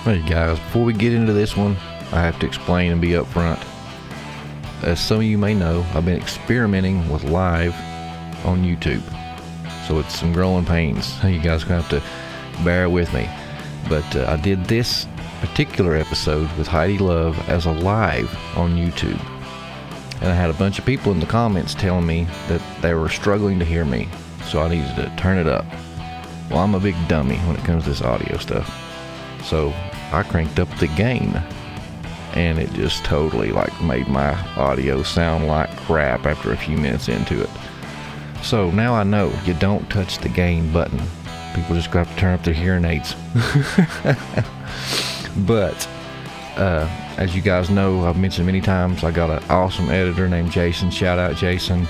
Hey guys, before we get into this one, I have to explain and be upfront. As some of you may know, I've been experimenting with live on YouTube. So it's some growing pains. You guys are going to have to bear with me. But I did this particular episode with Heidi Luv as a live on YouTube. And I had a bunch of people in the comments telling me that they were struggling to hear me. So I needed to turn it up. Well, I'm a big dummy when it comes to this audio stuff. So I cranked up the gain, and it just totally made my audio sound like crap after a few minutes into it. So now I know you don't touch the gain button. People just have to turn up their hearing aids. But as you guys know, I've mentioned many times, I got an awesome editor named Jason. Shout out Jason.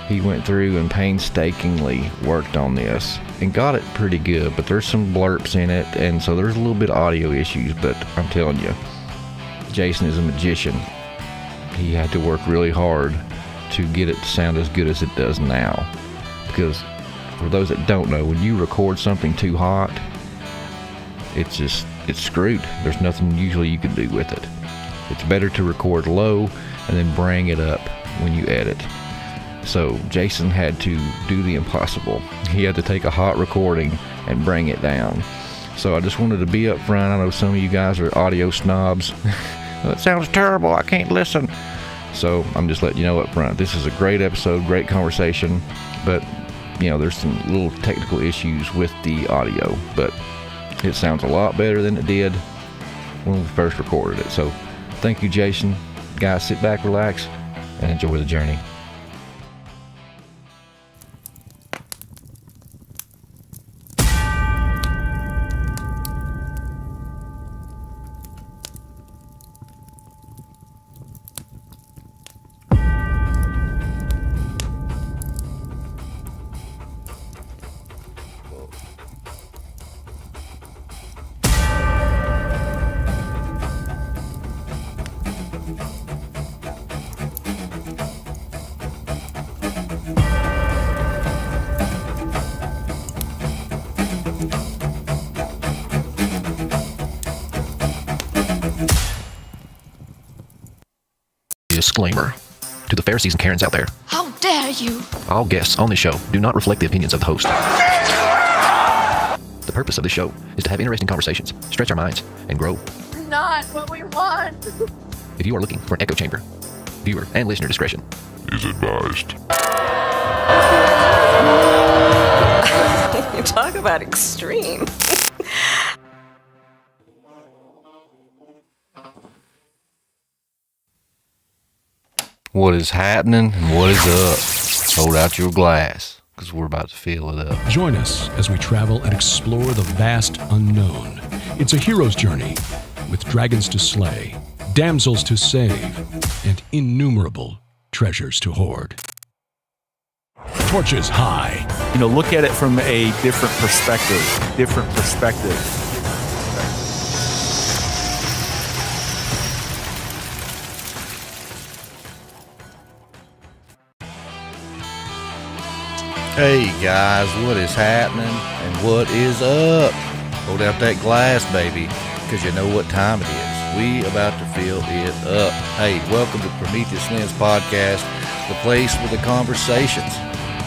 He went through and painstakingly worked on this and got it pretty good, but there's some blurps in it, and so there's a little bit of audio issues. But I'm telling you, Jason is a magician. He had to work really hard to get it to sound as good as it does now, because for those that don't know, when you record something too hot, it's screwed. There's nothing usually you can do with it. It's better to record low and then bring it up when you edit. So Jason had to do the impossible. He had to take a hot recording and bring it down. So I just wanted to be up front. I know some of you guys are audio snobs. That sounds terrible, I can't listen. So I'm just letting you know up front, this is a great episode, great conversation, but there's some little technical issues with the audio, but it sounds a lot better than it did when we first recorded it. So thank you, Jason. Guys, sit back, relax, and enjoy the journey. Disclaimer to the Pharisees and Karens out there. How dare you! All guests on this show do not reflect the opinions of the host. The purpose of this show is to have interesting conversations, stretch our minds, and grow. Not what we want! If you are looking for an echo chamber, viewer and listener discretion is advised. You talk about extreme. What is happening and what is up? Hold out your glass, because we're about to fill it up. Join us as we travel and explore the vast unknown. It's a hero's journey with dragons to slay, damsels to save, and innumerable treasures to hoard. Torches high. Look at it from a different perspective. Hey guys, what is happening and what is up? Hold out that glass, baby, because you know what time it is. We about to fill it up. Hey, welcome to Prometheus Lens Podcast, the place where the conversations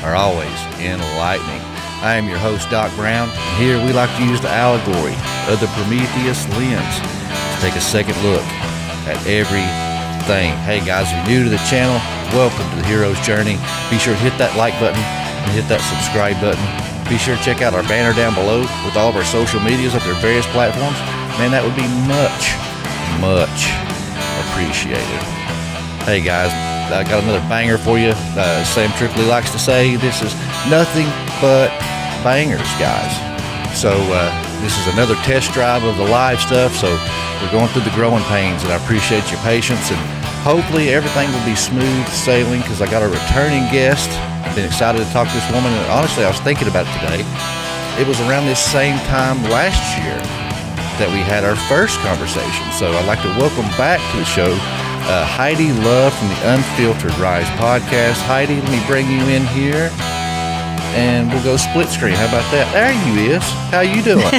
are always enlightening. I am your host, Doc Brown, and here we like to use the allegory of the Prometheus lens to take a second look at everything. Hey guys, if you're new to the channel, welcome to the hero's journey. Be sure to hit that like button and hit that subscribe button. Be sure to check out our banner down below with all of our social medias of their various platforms. Man, that would be much appreciated. Hey guys, I got another banger for you. Sam Tripoli likes to say this is nothing but bangers, guys. So this is another test drive of the live stuff, so we're going through the growing pains, and I appreciate your patience, and hopefully everything will be smooth sailing, because I got a returning guest. I've been excited to talk to this woman, and honestly, I was thinking about it today. It was around this same time last year that we had our first conversation. So I'd like to welcome back to the show Heidi Luv from the Unfiltered Rise podcast. Heidi, let me bring you in here, and we'll go split screen. How about that? There you is. How you doing?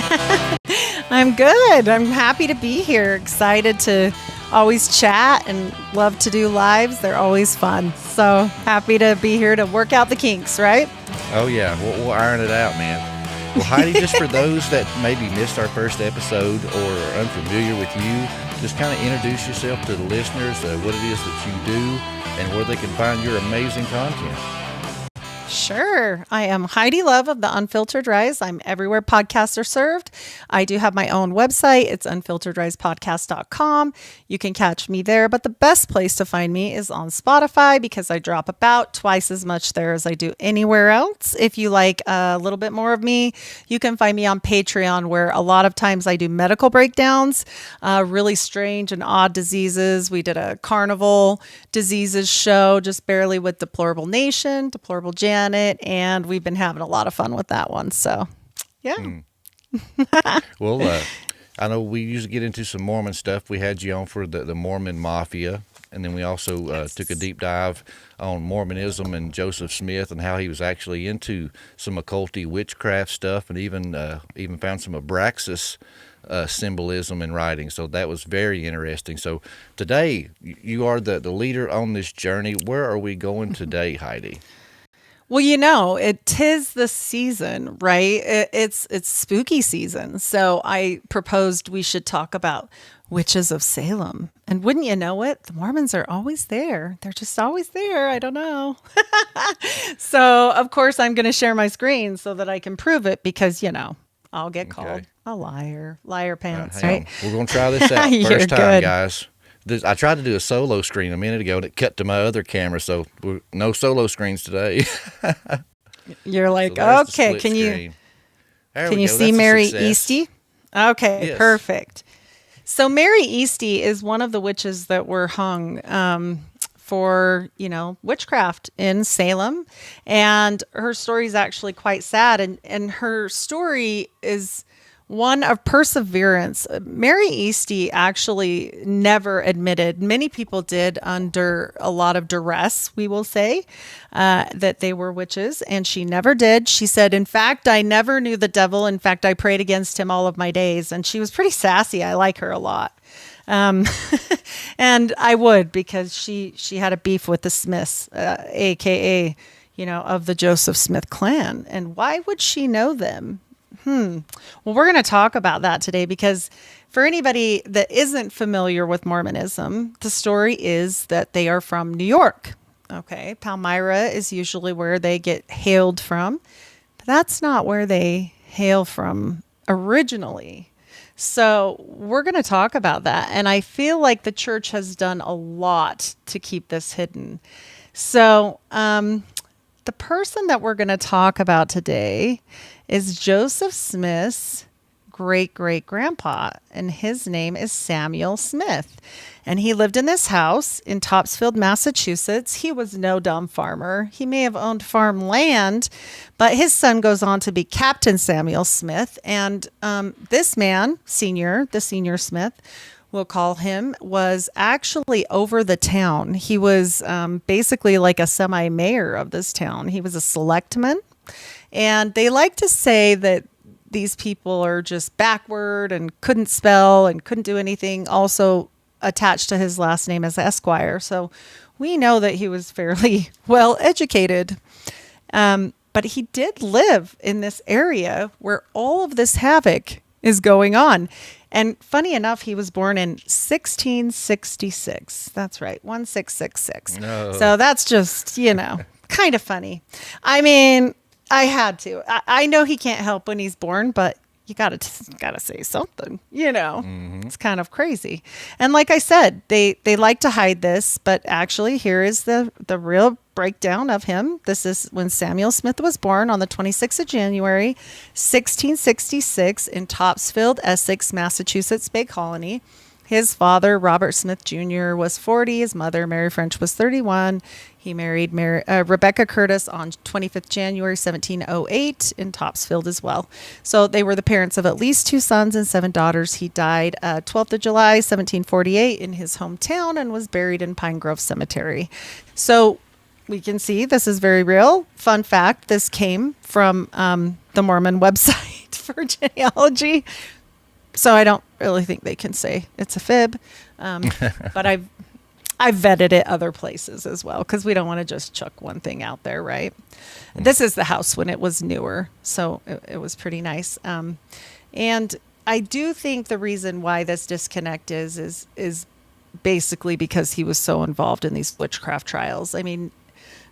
I'm good. I'm happy to be here. Excited to always chat and love to do lives. They're always fun. So happy to be here to work out the kinks, right? Oh, yeah. We'll iron it out, man. Well, Heidi, just for those that maybe missed our first episode or are unfamiliar with you, just kind of introduce yourself to the listeners, what it is that you do, and where they can find your amazing content. Sure. I am Heidi Luv of The Unfiltered Rise. I'm everywhere podcasts are served. I do have my own website. It's unfilteredrisepodcast.com. You can catch me there, but the best place to find me is on Spotify because I drop about twice as much there as I do anywhere else. If you like a little bit more of me, you can find me on Patreon, where a lot of times I do medical breakdowns, really strange and odd diseases. We did a carnival diseases show just barely with Deplorable Nation, Deplorable Janet, and we've been having a lot of fun with that one. So, yeah. Well, I know we usually get into some Mormon stuff. We had you on for the Mormon Mafia, and then we also took a deep dive on Mormonism and Joseph Smith and how he was actually into some occulty witchcraft stuff, and even found some Abraxas symbolism in writing. So that was very interesting. So today, you are the leader on this journey. Where are we going today, Heidi? Well, it 'tis the season, right? It's spooky season. So I proposed we should talk about witches of Salem. And wouldn't you know it, the Mormons are always there. They're just always there. I don't know. So, of course, I'm going to share my screen so that I can prove it because, I'll get called a liar. Liar pants, right? We're going to try this out. You're First time, good. guys. I tried to do a solo screen a minute ago, and it cut to my other camera, so no solo screens today. You're like, So okay, can you see That's Mary a success. Easty? Okay, Yes. Perfect. So Mary Easty is one of the witches that were hung for, witchcraft in Salem. And her story is actually quite sad. And her story is one of perseverance. Mary Easty actually never admitted, many people did under a lot of duress, we will say, that they were witches, and she never did. She said, in fact, I never knew the devil. In fact, I prayed against him all of my days. And she was pretty sassy. I like her a lot. And I would, because she had a beef with the Smiths, AKA, of the Joseph Smith clan. And why would she know them? Well, we're going to talk about that today because for anybody that isn't familiar with Mormonism, the story is that they are from New York. Okay. Palmyra is usually where they get hailed from, but that's not where they hail from originally. So we're going to talk about that. And I feel like the church has done a lot to keep this hidden. So, the person that we're going to talk about today is Joseph Smith's great-great-grandpa, and his name is Samuel Smith. And he lived in this house in Topsfield, Massachusetts. He was no dumb farmer. He may have owned farm land, but his son goes on to be Captain Samuel Smith. And this man, the senior Smith, we'll call him, was actually over the town. He was basically like a semi-mayor of this town. He was a selectman. And they like to say that these people are just backward and couldn't spell and couldn't do anything, also attached to his last name as Esquire. So we know that he was fairly well educated. But he did live in this area where all of this havoc is going on. And funny enough, he was born in 1666. That's right, 1666. No. So that's just, kind of funny. I mean, I had to. I know he can't help when he's born, but you gotta say something. It's kind of crazy. And like I said, they like to hide this, but actually, here is the real breakdown of him. This is when Samuel Smith was born on the 26th of January, 1666, in Topsfield, Essex, Massachusetts Bay Colony. His father, Robert Smith Jr., was 40. His mother, Mary French, was 31. He married Rebecca Curtis on 25th January, 1708 in Topsfield as well. So they were the parents of at least 2 sons and 7 daughters. He died 12th of July, 1748 in his hometown and was buried in Pine Grove Cemetery. So we can see this is very real. Fun fact, this came from the Mormon website for genealogy. So I don't really think they can say it's a fib. But I've vetted it other places as well, because we don't want to just chuck one thing out there, right? This is the house when it was newer, so it was pretty nice. And I do think the reason why this disconnect is basically because he was so involved in these witchcraft trials. I mean,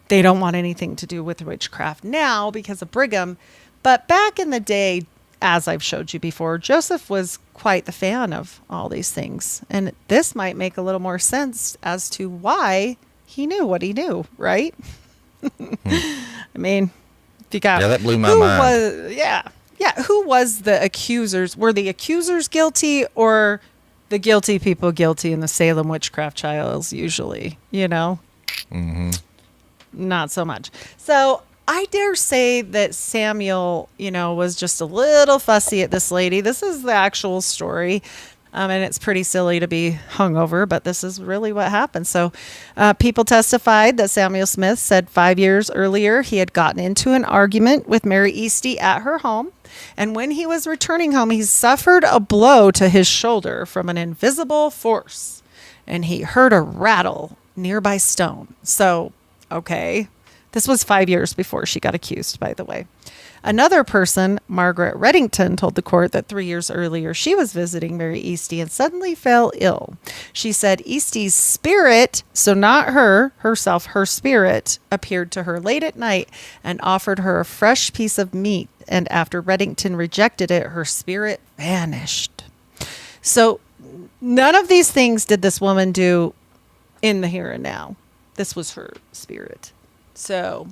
they don't want anything to do with witchcraft now because of Brigham. But back in the day, as I've showed you before, Joseph was quite the fan of all these things. And this might make a little more sense as to why he knew what he knew, right? I mean, if you got... Yeah, that blew my mind. Who was the accusers? Were the accusers guilty, or the guilty people guilty in the Salem witchcraft trials usually, you know? Mm-hmm. Not so much. So I dare say that Samuel, was just a little fussy at this lady. This is the actual story. And it's pretty silly to be hungover, but this is really what happened. So people testified that Samuel Smith said 5 years earlier he had gotten into an argument with Mary Eastie at her home. And when he was returning home, he suffered a blow to his shoulder from an invisible force. And he heard a rattle nearby stone. So, okay. This was 5 years before she got accused, by the way. Another person, Margaret Reddington, told the court that 3 years earlier she was visiting Mary Eastie and suddenly fell ill. She said Eastie's spirit, so not herself, her spirit, appeared to her late at night and offered her a fresh piece of meat. And after Reddington rejected it, her spirit vanished. So none of these things did this woman do in the here and now. This was her spirit. So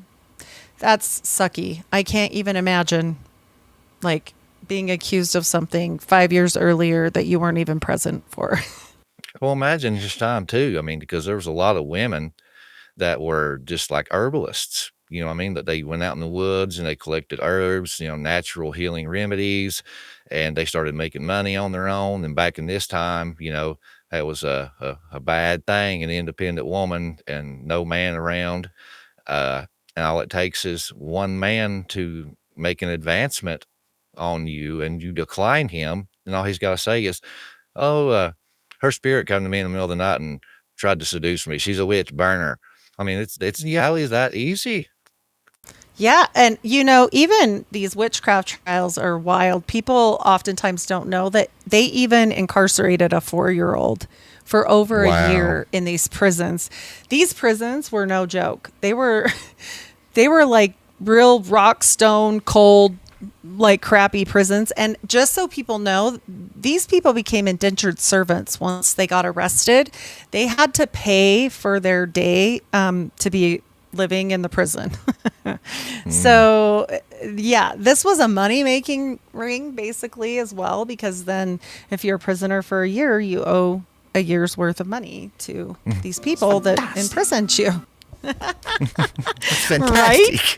that's sucky. I can't even imagine being accused of something 5 years earlier that you weren't even present for. Well, imagine his time too. I mean, because there was a lot of women that were just like herbalists, that they went out in the woods and they collected herbs, natural healing remedies, and they started making money on their own. And back in this time, that was a bad thing, an independent woman and no man around. And all it takes is one man to make an advancement on you and you decline him. And all he's got to say is, her spirit came to me in the middle of the night and tried to seduce me. She's a witch, burn her. I mean, it's how is that easy? Yeah. And, even these witchcraft trials are wild. People oftentimes don't know that they even incarcerated a 4-year-old for over a year in these prisons. These prisons were no joke. They were like real rock stone cold, like crappy prisons. And just so people know, these people became indentured servants once they got arrested. They had to pay for their day to be living in the prison. So yeah, this was a money-making ring basically as well, because then if you're a prisoner for a year, you owe a year's worth of money to these people that imprisoned you. That's fantastic. Right?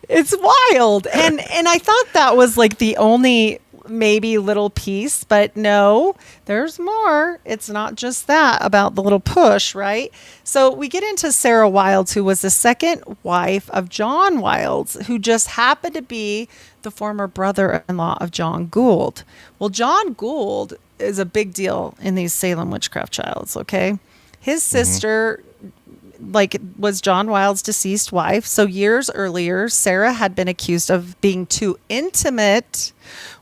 It's wild. And I thought that was like the only maybe little piece, but no, there's more. It's not just that about the little push, right? So we get into Sarah Wilds, who was the second wife of John Wilds, who just happened to be the former brother-in-law of John Gould. Well, John Gould is a big deal in these Salem witchcraft trials, okay? His sister was John Wilds' deceased wife. So years earlier, Sarah had been accused of being too intimate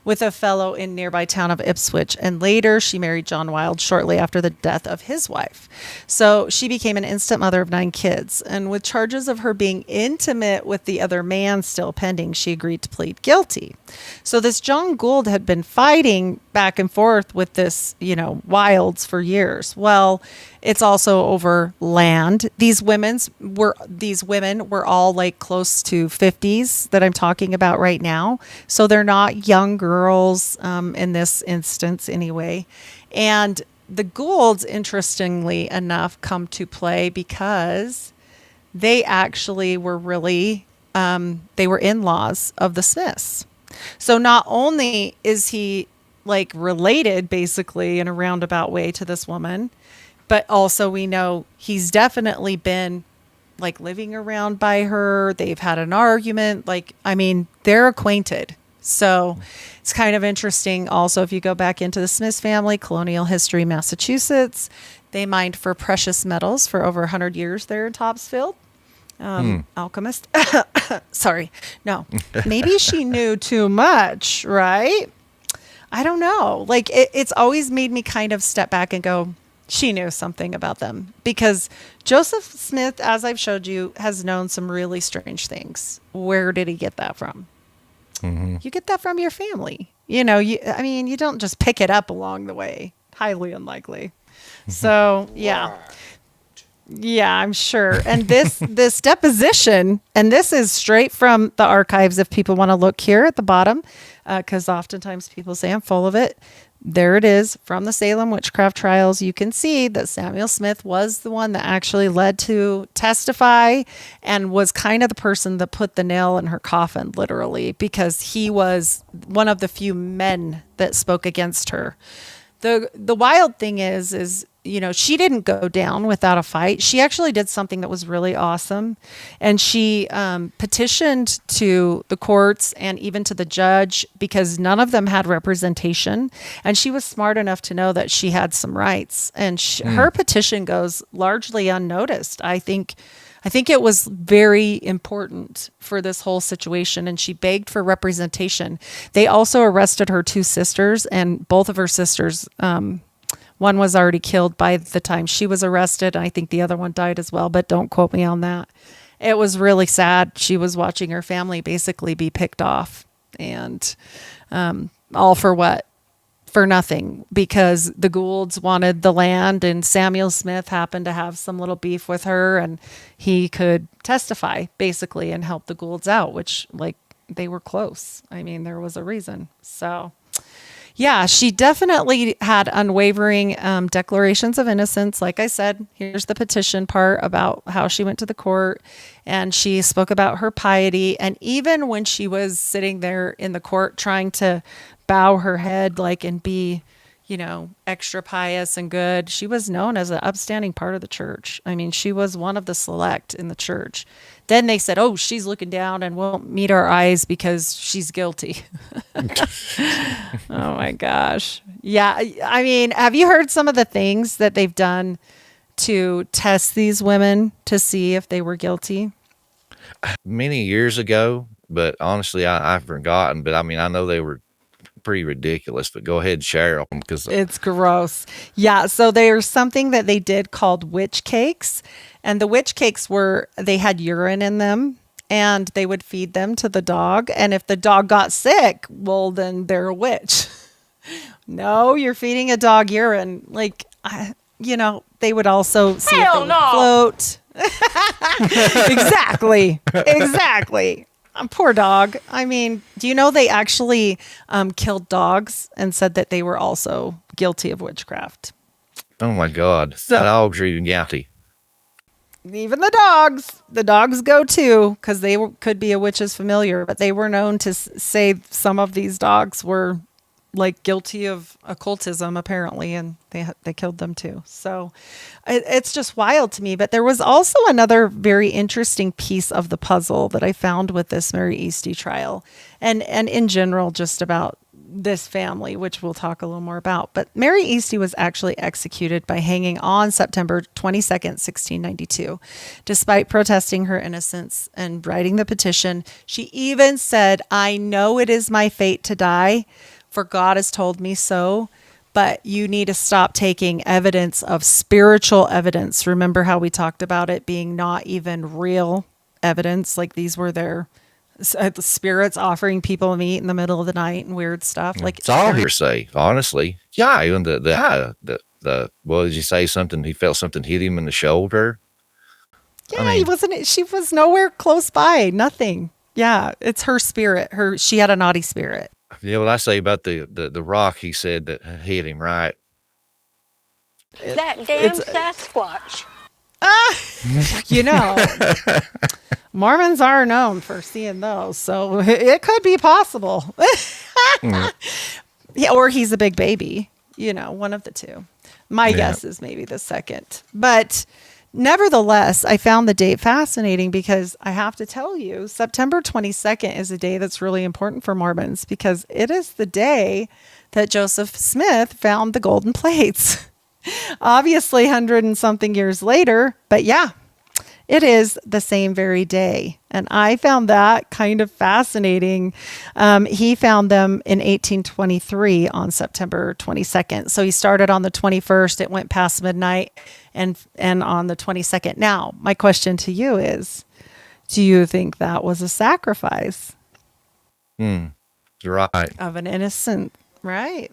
with a fellow in nearby town of Ipswich. And later she married John Wilds shortly after the death of his wife. So she became an instant mother of 9 kids. And with charges of her being intimate with the other man still pending, she agreed to plead guilty. So this John Gould had been fighting back and forth with this, Wilds for years. Well, it's also over land. These women were all like close to 50s that I'm talking about right now. So they're not young girls in this instance anyway. And the Goulds, interestingly enough, come to play because they actually were really, they were in-laws of the Smiths. So not only is he related basically in a roundabout way to this woman, but also we know he's definitely been living around by her. They've had an argument. They're acquainted. So it's kind of interesting. Also, if you go back into the Smith family, colonial history, Massachusetts, they mined for precious metals for over 100 years there in Topsfield. Alchemist. Sorry. No, maybe she knew too much, right? I don't know. Like it's always made me kind of step back and go, she knew something about them, because Joseph Smith, as I've showed you, has known some really strange things. Where did he get that from? You get that from your family. You know, you don't just pick it up along the way. Highly unlikely. So, yeah. Yeah, I'm sure. And this deposition, and this is straight from the archives if people want to look here at the bottom, because oftentimes people say I'm full of it. There it is from the Salem Witchcraft Trials. You can see that Samuel Smith was the one that actually led to testify and was kind of the person that put the nail in her coffin, literally, because he was one of the few men that spoke against her. The wild thing is, you know, she didn't go down without a fight. She actually did something that was really awesome. And she petitioned to the courts and even to the judge, because none of them had representation. And she was smart enough to know that she had some rights. And her petition goes largely unnoticed. I think it was very important for this whole situation, and she begged for representation. They also arrested her two sisters, and both of her sisters, one was already killed by the time she was arrested. I think the other one died as well, but don't quote me on that. It was really sad. She was watching her family basically be picked off, and all for what? For nothing, because the Goulds wanted the land, and Samuel Smith happened to have some little beef with her, and he could testify basically and help the Goulds out, which, like, they were close. I mean, there was a reason. So yeah, she definitely had unwavering declarations of innocence. Like I said, here's the petition part about how she went to the court, and she spoke about her piety. And even when she was sitting there in the court trying to bow her head, like, and be, you know, extra pious and good, she was known as an upstanding part of the church. I mean, she was one of the select in the church. Then they said, oh, she's looking down and won't meet our eyes because she's guilty. Oh my gosh. Yeah. I mean, have you heard some of the things that they've done to test these women to see if they were guilty? Many years ago, but honestly, I've forgotten. But I mean, I know they were pretty ridiculous, but go ahead and share them, because it's gross. Yeah, so there's something that they did called witch cakes, and the witch cakes they had urine in them, and they would feed them to the dog, and if the dog got sick, well, then they're a witch. No, you're feeding a dog urine. Like, you know, they would also see if they would float. Exactly. Poor dog. I mean, do you know they actually killed dogs and said that they were also guilty of witchcraft? Oh my God. The dogs are even guilty. Even the dogs go too, because they could be a witch's familiar, but they were known to say some of these dogs were like guilty of occultism apparently, and they killed them too. So it's just wild to me. But there was also another very interesting piece of the puzzle that I found with this Mary Eastie trial, and in general just about this family, which we'll talk a little more about. But Mary Eastie was actually executed by hanging on September 22nd, 1692. Despite protesting her innocence and writing the petition, she even said, "I know it is my fate to die, for God has told me so, but you need to stop taking evidence of spiritual evidence." Remember how we talked about it being not even real evidence? Like, these were their spirits offering people meat in the middle of the night and weird stuff. Like, it's all hearsay, honestly. Yeah, even the what did you say? Something, he felt something hit him in the shoulder. Yeah, I mean, she was nowhere close by. Nothing. Yeah, it's her spirit. She had a naughty spirit. Yeah, what I say about the rock, he said that hit him, right? That damn Sasquatch. You know, Mormons are known for seeing those, so it could be possible. Yeah, or he's a big baby, you know, one of the two. My guess is maybe the second. But nevertheless, I found the date fascinating because I have to tell you, September 22nd is a day that's really important for Mormons because it is the day that Joseph Smith found the golden plates. Obviously, 100 and something years later, but yeah, it is the same very day. And I found that kind of fascinating. He found them in 1823 on September 22nd. So he started on the 21st. It went past midnight and on the 22nd. Now, my question to you is, do you think that was a sacrifice? Right. Of an innocent, right?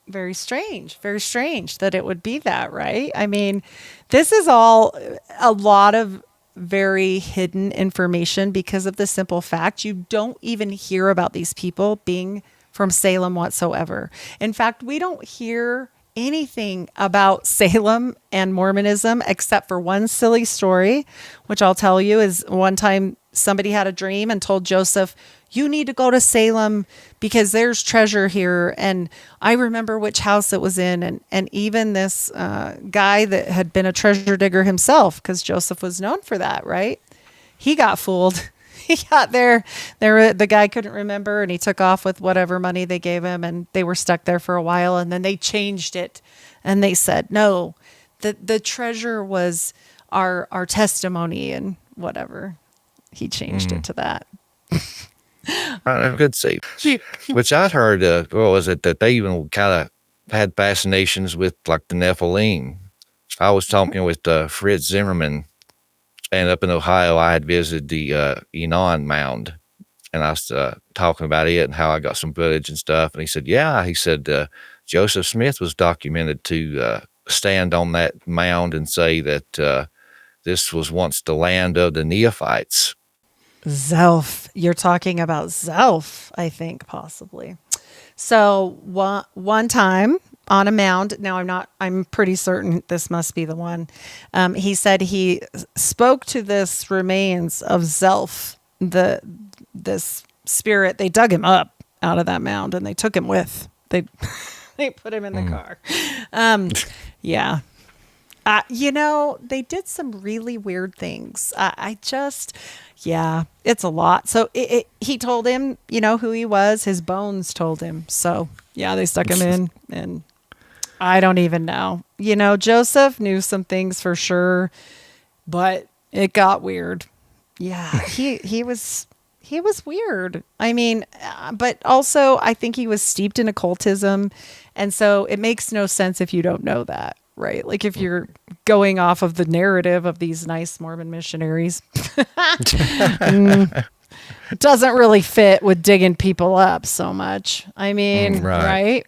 Very strange that it would be that, right? I mean, this is all a lot of very hidden information because of the simple fact you don't even hear about these people being from Salem whatsoever. In fact, we don't hear anything about Salem and Mormonism except for one silly story, which I'll tell you is one time somebody had a dream and told Joseph, you need to go to Salem because there's treasure here. And I remember which house it was in. And even this guy that had been a treasure digger himself, because Joseph was known for that, right? He got fooled. He got there. The guy couldn't remember and he took off with whatever money they gave him. And they were stuck there for a while. And then they changed it. And they said, no, the treasure was our testimony and whatever. He changed it to that. I could see. Which I'd heard, what was it, that they even kind of had fascinations with like the Nephilim. I was talking with Fritz Zimmerman, and up in Ohio, I had visited the Enon Mound, and I was talking about it and how I got some footage and stuff. And he said, yeah, he said, Joseph Smith was documented to stand on that mound and say that this was once the land of the Neophytes. Zelf. You're talking about Zelf, I think, possibly. So one time on a mound, now I'm pretty certain this must be the one. He said he spoke to this remains of Zelf, this spirit. They dug him up out of that mound and they took him with. They put him in the car. Yeah. They did some really weird things. It's a lot. So he told him, who he was. His bones told him. So, yeah, they stuck him in. And I don't even know. Joseph knew some things for sure, but it got weird. Yeah, he was weird. I mean, but also I think he was steeped in occultism. And so it makes no sense if you don't know that. Right. Like if you're going off of the narrative of these nice Mormon missionaries, it doesn't really fit with digging people up so much. I mean, right?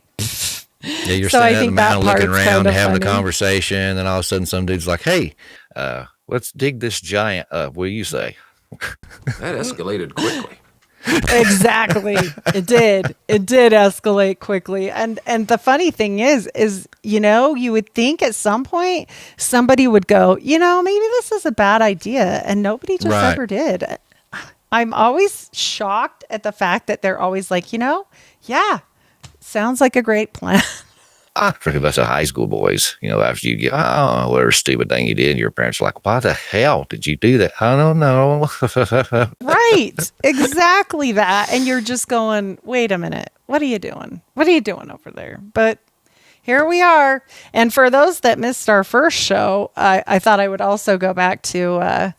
Yeah, you're standing at the mountain looking around, having a conversation, and all of a sudden some dude's like, hey, let's dig this giant up. What do you say? That escalated quickly. Exactly. It did escalate quickly. And the funny thing is, you would think at some point somebody would go, maybe this is a bad idea. And nobody just ever did. I'm always shocked at the fact that they're always like, yeah, sounds like a great plan. I forget about the high school boys, after you get, whatever stupid thing you did, your parents are like, why the hell did you do that? I don't know. Right. Exactly that. And you're just going, wait a minute. What are you doing? What are you doing over there? But here we are. And for those that missed our first show, I thought I would also go back to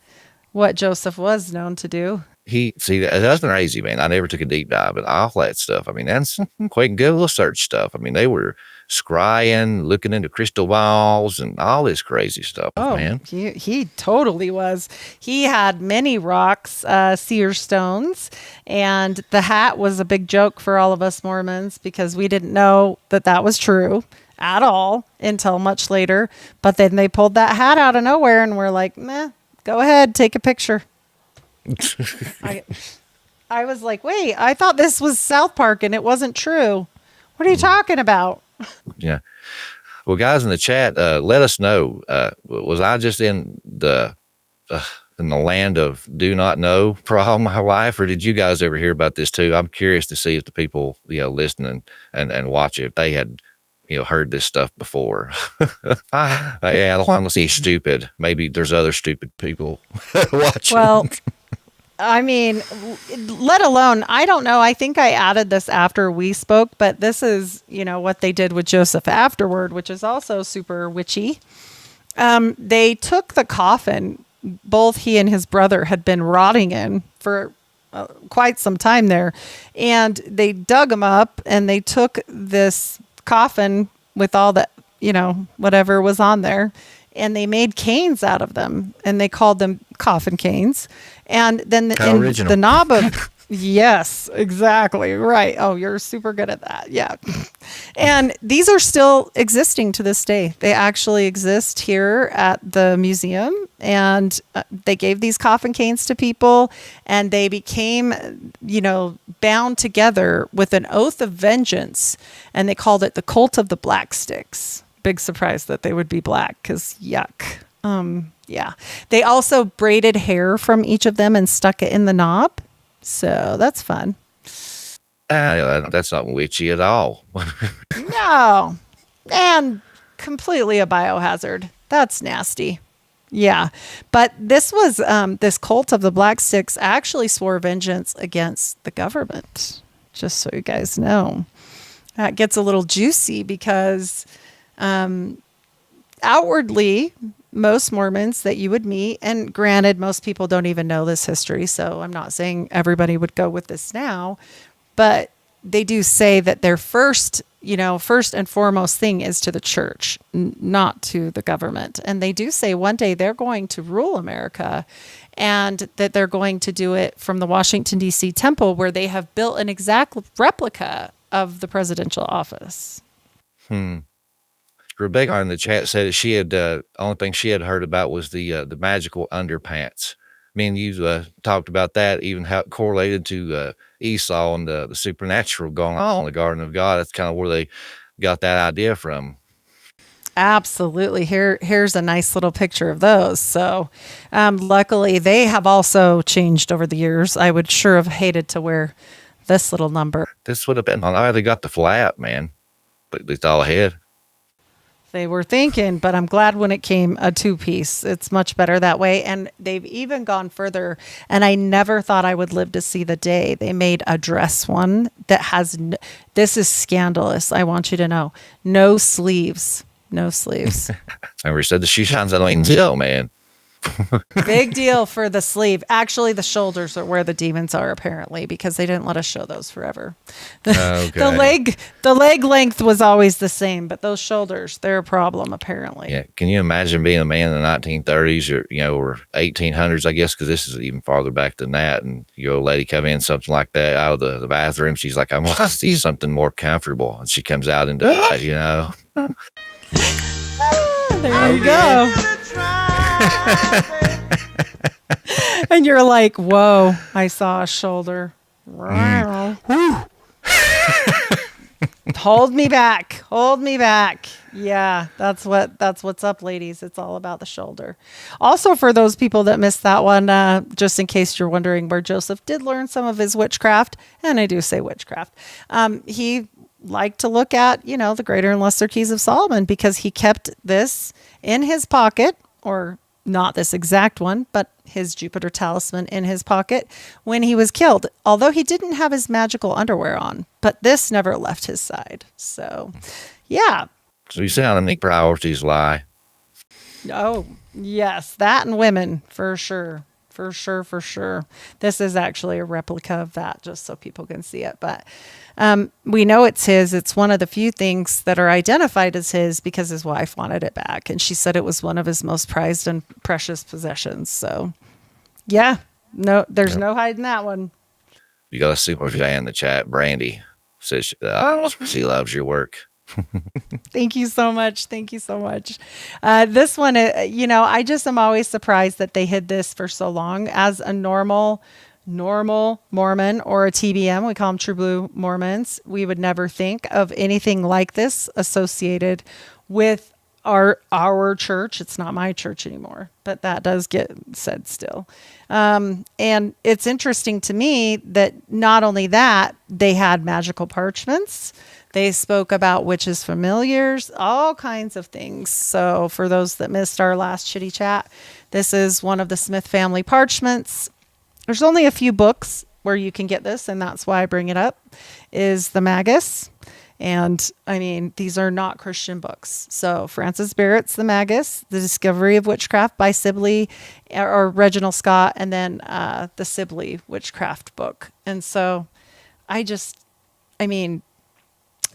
what Joseph was known to do. That's crazy, man. I never took a deep dive in all that stuff. I mean, that's quick Google search stuff. I mean, they were scrying, looking into crystal balls and all this crazy stuff, man. He totally was. He had many rocks, seer stones, and the hat was a big joke for all of us Mormons because we didn't know that was true at all until much later. But then they pulled that hat out of nowhere and we're like, meh, go ahead, take a picture. I was like, wait, I thought this was South Park and it wasn't true. What are you talking about? Yeah. Well, guys in the chat, let us know. Was I just in the land of do not know for all my life, or did you guys ever hear about this too? I'm curious to see if the people listening and watching, if they had heard this stuff before. Yeah, as long as he's stupid. Maybe there's other stupid people watching. Well, I mean, let alone, I don't know. I think I added this after we spoke, but this is, what they did with Joseph afterward, which is also super witchy. They took the coffin both he and his brother had been rotting in for quite some time there, and they dug him up and they took this coffin with all the, whatever was on there, and they made canes out of them, and they called them coffin canes. And then the knob of yes, exactly right. Oh, you're super good at that. Yeah. And these are still existing to this day. They actually exist here at the museum, and they gave these coffin canes to people, and they became, bound together with an oath of vengeance, and they called it the cult of the black sticks. Big surprise that they would be black, because yuck. Yeah. They also braided hair from each of them and stuck it in the knob. So that's fun. That's not witchy at all. No. And completely a biohazard. That's nasty. Yeah. But this was, this cult of the black sticks actually swore vengeance against the government. Just so you guys know. That gets a little juicy because outwardly, most Mormons that you would meet, and granted, most people don't even know this history, so I'm not saying everybody would go with this now, but they do say that their first and foremost thing is to the church, not to the government. And they do say one day they're going to rule America, and that they're going to do it from the Washington, D.C. temple, where they have built an exact replica of the presidential office. Rebecca in the chat said that she had only thing she had heard about was the magical underpants. Me and you talked about that, even how it correlated to Esau and the supernatural going on in the Garden of God. That's kind of where they got that idea from. Absolutely. Here's a nice little picture of those. So luckily, they have also changed over the years. I would sure have hated to wear this little number. This would have been on. They got the flat, man, but at least all ahead. They were thinking, but I'm glad when it came a two-piece. It's much better that way. And they've even gone further, and I never thought I would live to see the day. They made a dress one that has, this is scandalous, I want you to know, no sleeves. No sleeves. I remember said the shoe shines on angel, man. Big deal for the sleeve. Actually, the shoulders are where the demons are, apparently, because they didn't let us show those forever. Okay. The leg length was always the same, but those shoulders, they're a problem, apparently. Yeah. Can you imagine being a man in the 1930s or 1800s, I guess, because this is even farther back than that, and your old lady come in, something like that, out of the bathroom. She's like, I want to see something more comfortable. And she comes out and does it, There you go. And you're like, whoa, I saw a shoulder. Hold me back. Yeah, that's what's up, ladies. It's all about the shoulder. Also, for those people that missed that one, just in case you're wondering where Joseph did learn some of his witchcraft, and I do say witchcraft, he liked to look at, the greater and lesser keys of Solomon, because he kept this in his pocket, or not this exact one, but his Jupiter talisman in his pocket when he was killed, although he didn't have his magical underwear on, but this never left his side. So, yeah. So you see how the priorities lie. Oh, yes. That and women, for sure. For sure. This is actually a replica of that, just so people can see it. But we know it's his. It's one of the few things that are identified as his because his wife wanted it back. And she said it was one of his most prized and precious possessions. So, yeah, no, there's no hiding that one. You got a super fan in the chat. Brandy says she loves your work. Thank you so much. This one, I just am always surprised that they hid this for so long. As a normal Mormon or a TBM, we call them True Blue Mormons, we would never think of anything like this associated with our church. It's not my church anymore, but that does get said still. And it's interesting to me that not only that, they had magical parchments They spoke about witches' familiars, all kinds of things. So for those that missed our last chitty chat, this is one of the Smith family parchments. There's only a few books where you can get this, and that's why I bring it up, is the Magus. And I mean, these are not Christian books. So Francis Barrett's The Magus, The Discovery of Witchcraft by Sibley or Reginald Scott, and then the Sibley Witchcraft book. And so I mean,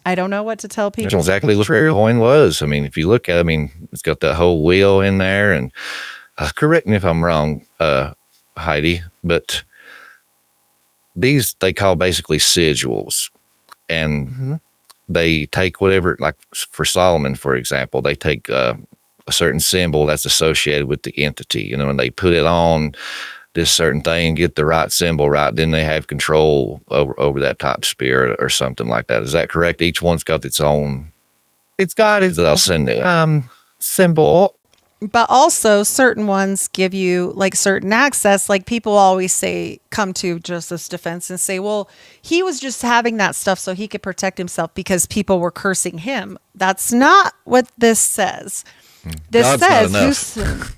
I don't know what to tell people. That's exactly what the coin was. I mean, if you look at it, I mean, it's got that whole wheel in there. And correct me if I'm wrong, Heidi, but these they call basically sigils. And they take whatever, like for Solomon, for example, they take a certain symbol that's associated with the entity, and they put it on this certain thing, get the right symbol right, then they have control over that type of spirit or something like that. Is that correct? Each one's got its own. It's got its symbol. But also certain ones give you like certain access. Like people always say, come to Joseph's defense and say, well, he was just having that stuff so he could protect himself because people were cursing him. That's not what this says. This God's says,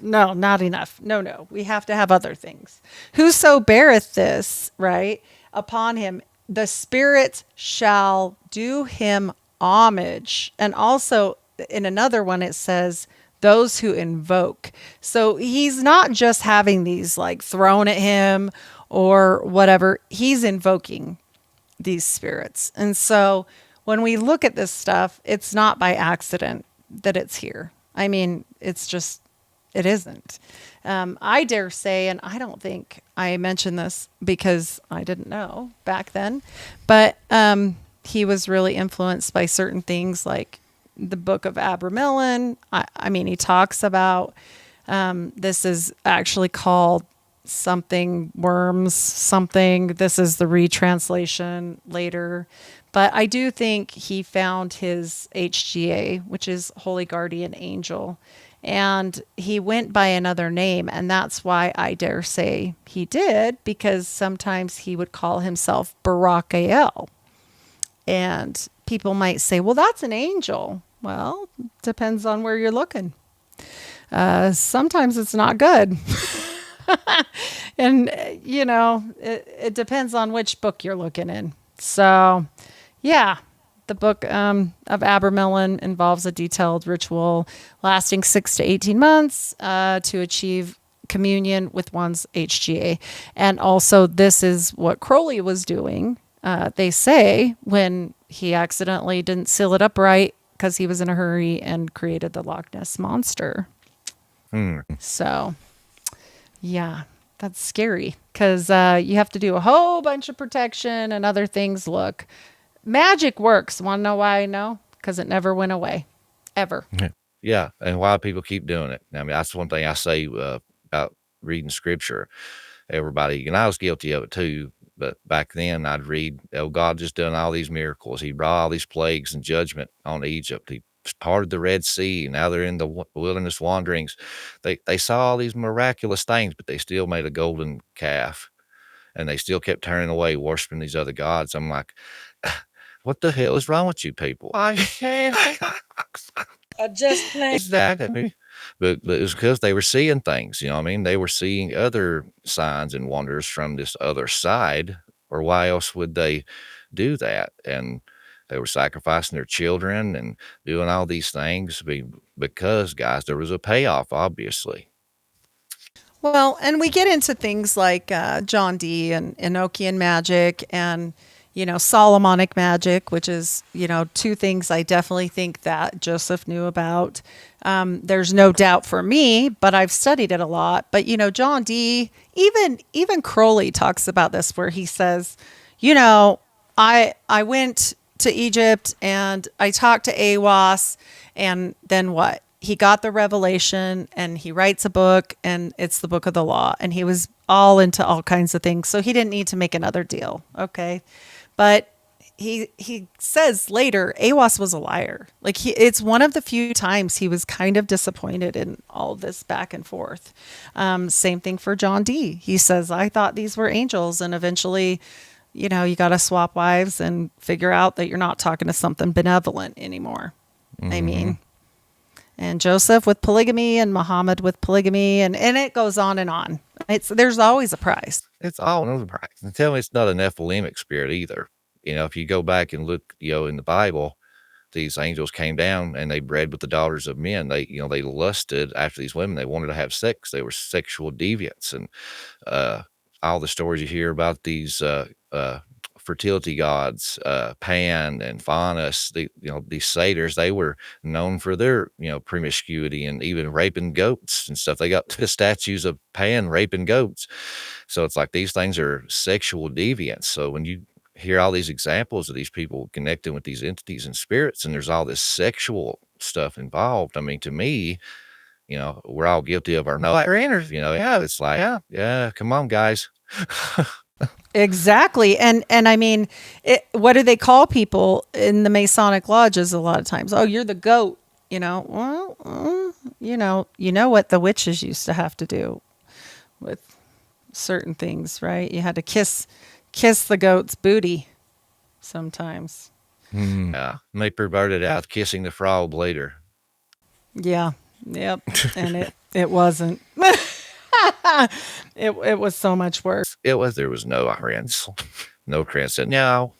not enough. No. We have to have other things. Whoso beareth this, right, upon him, the spirit shall do him homage. And also in another one, it says, those who invoke. So he's not just having these like thrown at him or whatever. He's invoking these spirits. And so when we look at this stuff, it's not by accident that it's here. I mean, it isn't. I dare say, and I don't think I mentioned this because I didn't know back then, but he was really influenced by certain things like the book of Abramelin. I mean, he talks about this is actually called something worms something. This is the retranslation later. But I do think he found his HGA, which is Holy Guardian Angel. And he went by another name. And that's why I dare say he did, because sometimes he would call himself Barakael. And people might say, well, that's an angel. Well, depends on where you're looking. Sometimes it's not good. And, it depends on which book you're looking in. So, yeah, the book of Abramelin involves a detailed ritual lasting 6 to 18 months to achieve communion with one's HGA. And also, this is what Crowley was doing, they say, when he accidentally didn't seal it up right, because he was in a hurry and created the Loch Ness Monster. So, yeah, that's scary because you have to do a whole bunch of protection and other things. Look, magic works. Want to know why I know? Because it never went away, ever. Yeah, and why people keep doing it. I mean, that's one thing I say about reading scripture. Everybody, and I was guilty of it too. But back then I'd read, God just done all these miracles. He brought all these plagues and judgment on Egypt. He parted the Red Sea. Now they're in the wilderness wanderings. They saw all these miraculous things, but they still made a golden calf. And they still kept turning away, worshiping these other gods. I'm like, what the hell is wrong with you people? I can't. Exactly. But it was because they were seeing things, They were seeing other signs and wonders from this other side, or why else would they do that? And they were sacrificing their children and doing all these things because, guys, there was a payoff, obviously. Well, and we get into things like John Dee and Enochian magic and, Solomonic magic, which is, two things I definitely think that Joseph knew about. There's no doubt for me, but I've studied it a lot. But, John Dee, even Crowley talks about this, where he says, I went to Egypt and I talked to Aiwass, and then what? He got the revelation and he writes a book, and it's the book of the law. And he was all into all kinds of things. So he didn't need to make another deal. Okay. But he says later, Aiwass was a liar. Like it's one of the few times he was kind of disappointed in all of this back and forth. Same thing for John Dee. He says, I thought these were angels, and eventually you got to swap wives and figure out that you're not talking to something benevolent anymore. I mean, and Joseph with polygamy and Muhammad with polygamy, and it goes on and on. There's always a price. It's all over the price. And tell me it's not a Nephilimic spirit either. If you go back and look, in the Bible, these angels came down and they bred with the daughters of men. They, they lusted after these women. They wanted to have sex. They were sexual deviants. And all the stories you hear about these fertility gods, Pan and Faunus, these satyrs, they were known for their, promiscuity and even raping goats and stuff. They got statues of Pan raping goats. So it's like these things are sexual deviants. So when you hear all these examples of these people connecting with these entities and spirits, and there's all this sexual stuff involved. I mean, to me, we're all guilty of our it's like, yeah, come on, guys. Exactly. And I mean, what do they call people in the Masonic lodges a lot of times? Oh, you're the goat, well, you know what the witches used to have to do with certain things, right? You had to kiss the goat's booty sometimes. Yeah. And they perverted out kissing the frog later. Yeah. Yep. And it wasn't. It was so much worse. There was no no transcend. No.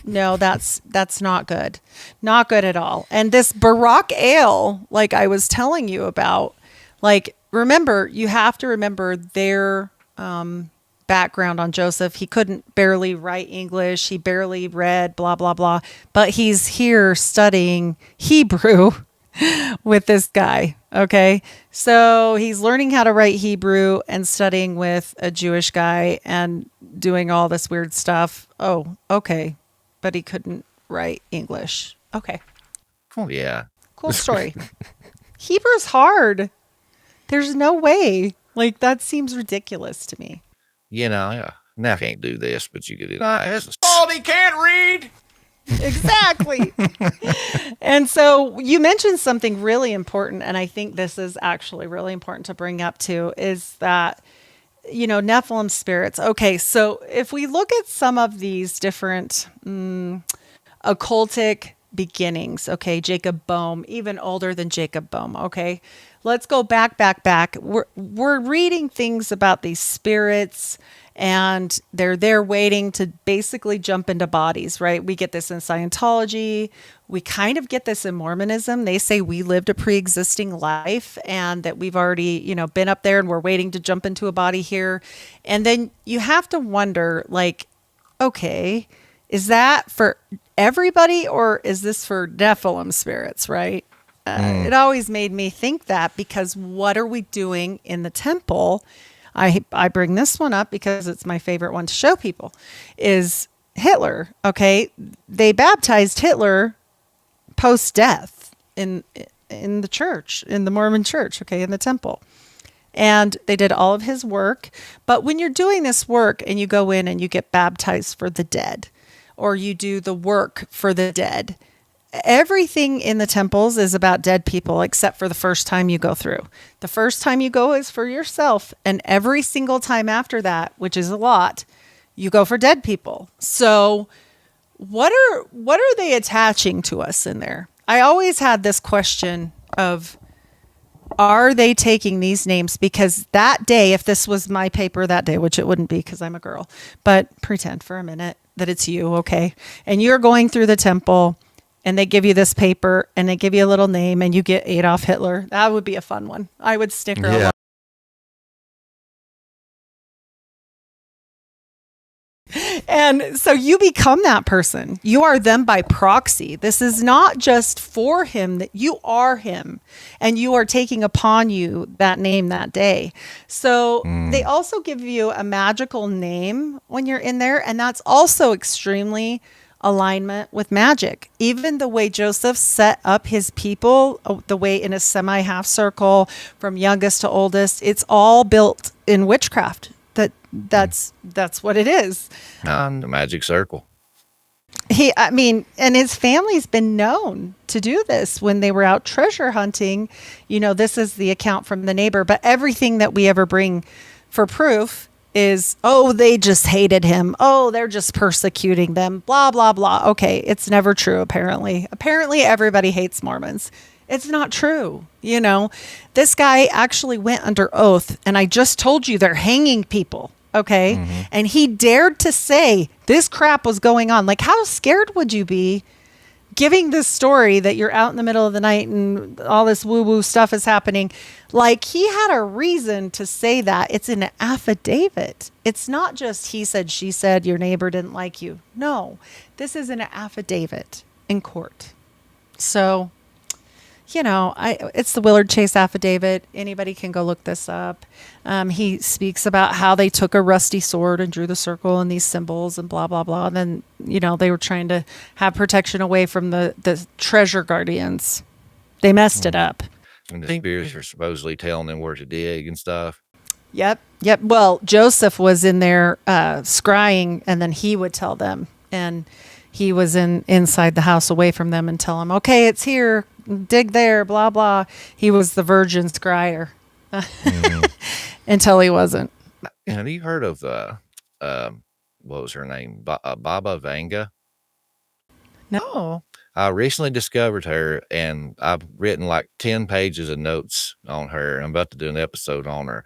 No, that's not good. Not good at all. And this Barak ale, like I was telling you about, like, remember, you have to remember their background on Joseph. He couldn't barely write English. He barely read, blah, blah, blah. But he's here studying Hebrew with this guy. Okay. So he's learning how to write Hebrew and studying with a Jewish guy and doing all this weird stuff. Oh, okay. But he couldn't write English. Okay. Oh, yeah. Cool story. Hebrew's hard. There's no way. Like, that seems ridiculous to me. Yeah. Now I can't do this, but you could. Baldy can't read. Exactly. And so you mentioned something really important, and I think this is actually really important to bring up too, is that, Nephilim spirits. Okay, so if we look at some of these different occultic beginnings, okay, Jacob Boehme, even older than Jacob Boehme, okay, let's go back. We're reading things about these spirits, and they're there waiting to basically jump into bodies, right? We get this in Scientology. We kind of get this in Mormonism. They say we lived a pre-existing life and that we've already, been up there and we're waiting to jump into a body here. And then you have to wonder, like, okay, is that for everybody or is this for Nephilim spirits, right? It always made me think that, because what are we doing in the temple? I bring this one up because it's my favorite one to show people, is Hitler. Okay. They baptized Hitler post-death in the church, in the Mormon church, okay, in the temple. And they did all of his work. But when you're doing this work and you go in and you get baptized for the dead, or you do the work for the dead, everything in the temples is about dead people, except for the first time you go through. The first time you go is for yourself. And every single time after that, which is a lot, you go for dead people. So what are they attaching to us in there? I always had this question of, are they taking these names? Because that day, if this was my paper that day, which it wouldn't be because I'm a girl, but pretend for a minute that it's you, okay? And you're going through the temple and they give you this paper and they give you a little name and you get Adolf Hitler. That would be a fun one. I would stick her along. And so you become that person. You are them by proxy. This is not just for him, that you are him and you are taking upon you that name that day. So they also give you a magical name when you're in there. And that's also extremely alignment with magic. Even the way Joseph set up his people, the way in a semi-half circle from youngest to oldest, it's all built in witchcraft. That's what it is. The magic circle. And his family's been known to do this when they were out treasure hunting. This is the account from the neighbor, but everything that we ever bring for proof is, oh, they just hated him. Oh, they're just persecuting them, blah, blah, blah. Okay, it's never true, apparently. Apparently, everybody hates Mormons. It's not true. This guy actually went under oath, and I just told you they're hanging people, okay? Mm-hmm. And he dared to say this crap was going on. Like, how scared would you be giving this story that you're out in the middle of the night and all this woo-woo stuff is happening? Like, he had a reason to say that. It's an affidavit. It's not just he said, she said, your neighbor didn't like you. No, this is an affidavit in court. So, it's the Willard Chase affidavit. Anybody can go look this up. He speaks about how they took a rusty sword and drew the circle and these symbols and blah, blah, blah. And then, they were trying to have protection away from the treasure guardians. They messed it up. And the spirits are supposedly telling them where to dig and stuff. Yep. Well, Joseph was in there scrying, and then he would tell them. And he was inside the house away from them and tell them, okay, it's here. Dig there, blah, blah. He was the virgin scryer until he wasn't. Have you heard of, what was her name? Baba Vanga? No. I recently discovered her, and I've written like 10 pages of notes on her. I'm about to do an episode on her.